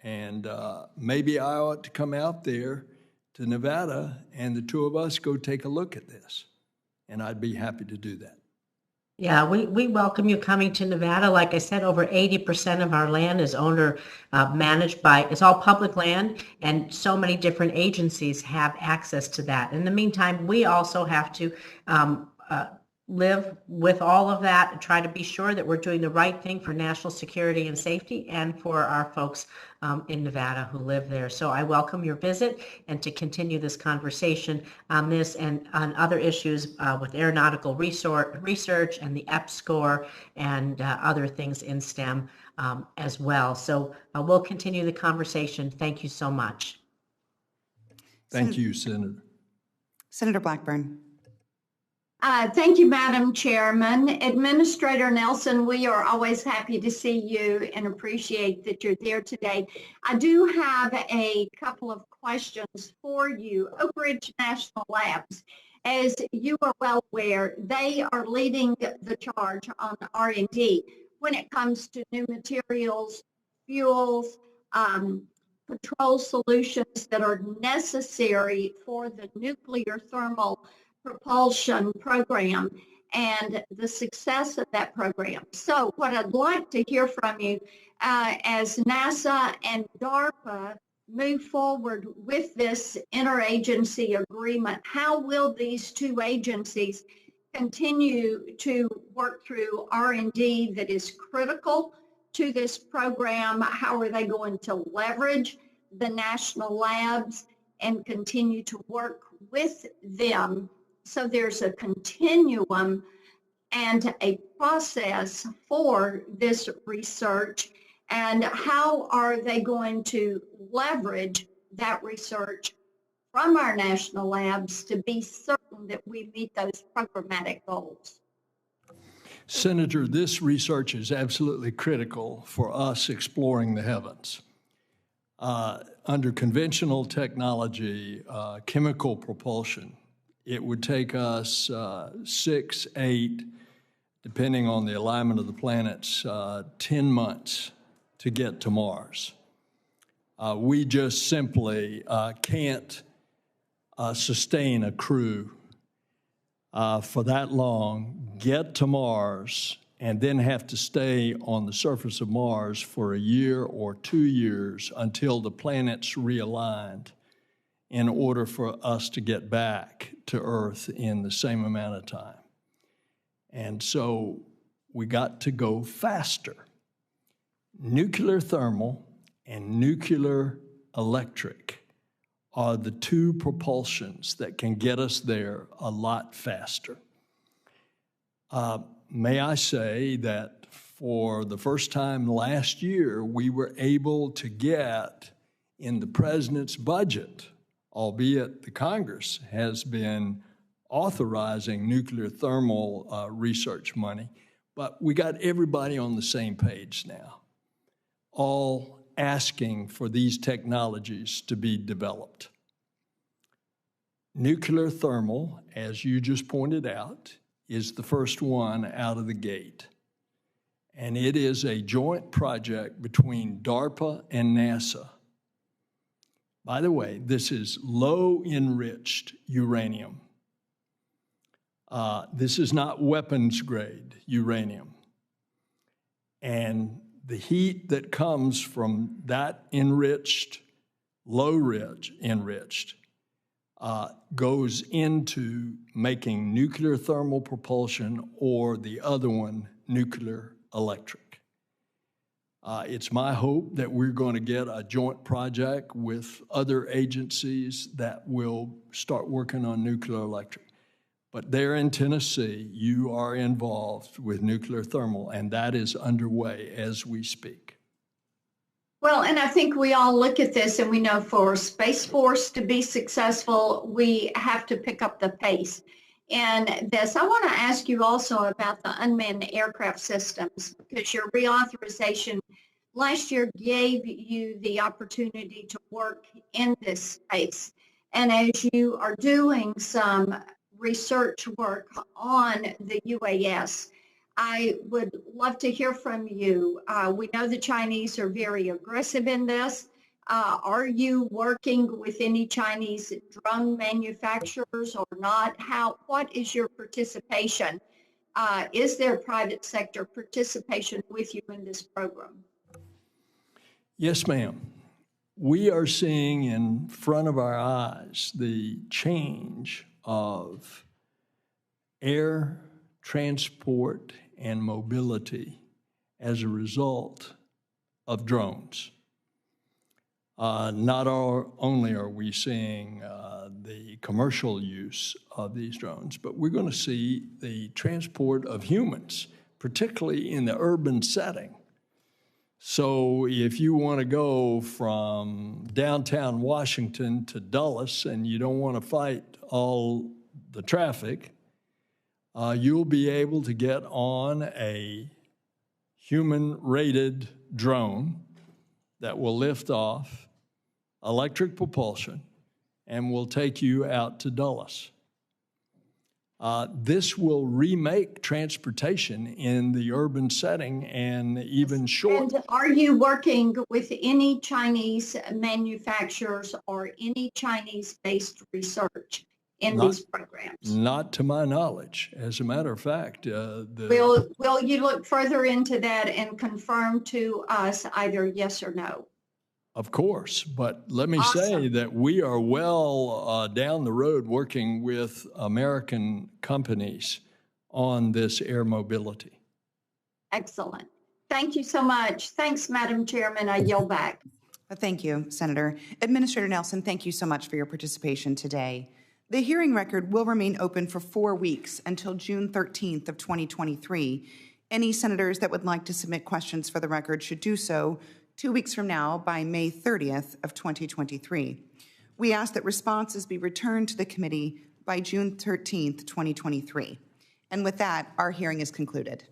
And maybe I ought to come out there to Nevada and the 2 of us go take a look at this. And I'd be happy to do that. Yeah, we welcome you coming to Nevada. Like I said, over 80% of our land is managed by, it's all public land, and so many different agencies have access to that. In the meantime, we also have to live with all of that and try to be sure that we're doing the right thing for national security and safety and for our folks in Nevada who live there. So I welcome your visit and to continue this conversation on this and on other issues with aeronautical research and the EP score and other things in STEM as well. So we'll continue the conversation. Thank you so much. Thank you, Senator. Senator Blackburn. Thank you, Madam Chairman. Administrator Nelson, we are always happy to see you and appreciate that you're there today. I do have a couple of questions for you. Oak Ridge National Labs, as you are well aware, they are leading the charge on R&D when it comes to new materials, fuels, control solutions that are necessary for the nuclear thermal propulsion program and the success of that program. So what I'd like to hear from you as NASA and DARPA move forward with this interagency agreement, how will these 2 agencies continue to work through R&D that is critical to this program? How are they going to leverage the national labs and continue to work with them? So there's a continuum and a process for this research. And how are they going to leverage that research from our national labs to be certain that we meet those programmatic goals? Senator, this research is absolutely critical for us exploring the heavens. Under conventional technology, chemical propulsion, it would take us 6, 8, depending on the alignment of the planets, 10 months to get to Mars. We just simply can't sustain a crew for that long, get to Mars, and then have to stay on the surface of Mars for a year or 2 years until the planets realigned in order for us to get back to Earth in the same amount of time. And so we got to go faster. Nuclear thermal and nuclear electric are the two propulsions that can get us there a lot faster. May I say that for the first time last year, we were able to get in the president's budget, albeit the Congress has been authorizing nuclear thermal research money, but we got everybody on the same page now, all asking for these technologies to be developed. Nuclear thermal, as you just pointed out, is the first one out of the gate. And it is a joint project between DARPA and NASA. By the way, this is low enriched uranium. This is not weapons grade uranium. And the heat that comes from that enriched, enriched, goes into making nuclear thermal propulsion, or the other one, nuclear electric. It's my hope that we're going to get a joint project with other agencies that will start working on nuclear electric. But there in Tennessee, you are involved with nuclear thermal, and that is underway as we speak. Well, and I think we all look at this and we know for Space Force to be successful, we have to pick up the pace. And this, I want to ask you also about the unmanned aircraft systems, because your reauthorization last year gave you the opportunity to work in this space. And as you are doing some research work on the UAS, I would love to hear from you. We know the Chinese are very aggressive in this. Are you working with any Chinese drone manufacturers or not? What is your participation? Is there private sector participation with you in this program? Yes, ma'am. We are seeing in front of our eyes the change of air transport and mobility as a result of drones. Not only are we seeing the commercial use of these drones, but we're going to see the transport of humans, particularly in the urban setting. So if you want to go from downtown Washington to Dulles and you don't want to fight all the traffic, you'll be able to get on a human-rated drone that will lift off, electric propulsion, and will take you out to Dulles. This will remake transportation in the urban setting and even short. And are you working with any Chinese manufacturers or any Chinese-based research in these programs? Not to my knowledge. As a matter of fact, Will you look further into that and confirm to us either yes or no? Of course, but let me say that we are well down the road working with American companies on this air mobility. Excellent. Thank you so much. Thanks, Madam Chairman. I yield back. Thank you, Senator. Administrator Nelson, thank you so much for your participation today. The hearing record will remain open for 4 weeks until June 13th of 2023. Any senators that would like to submit questions for the record should do so 2 weeks from now by May 30th of 2023. We ask that responses be returned to the committee by June 13th, 2023. And with that, our hearing is concluded.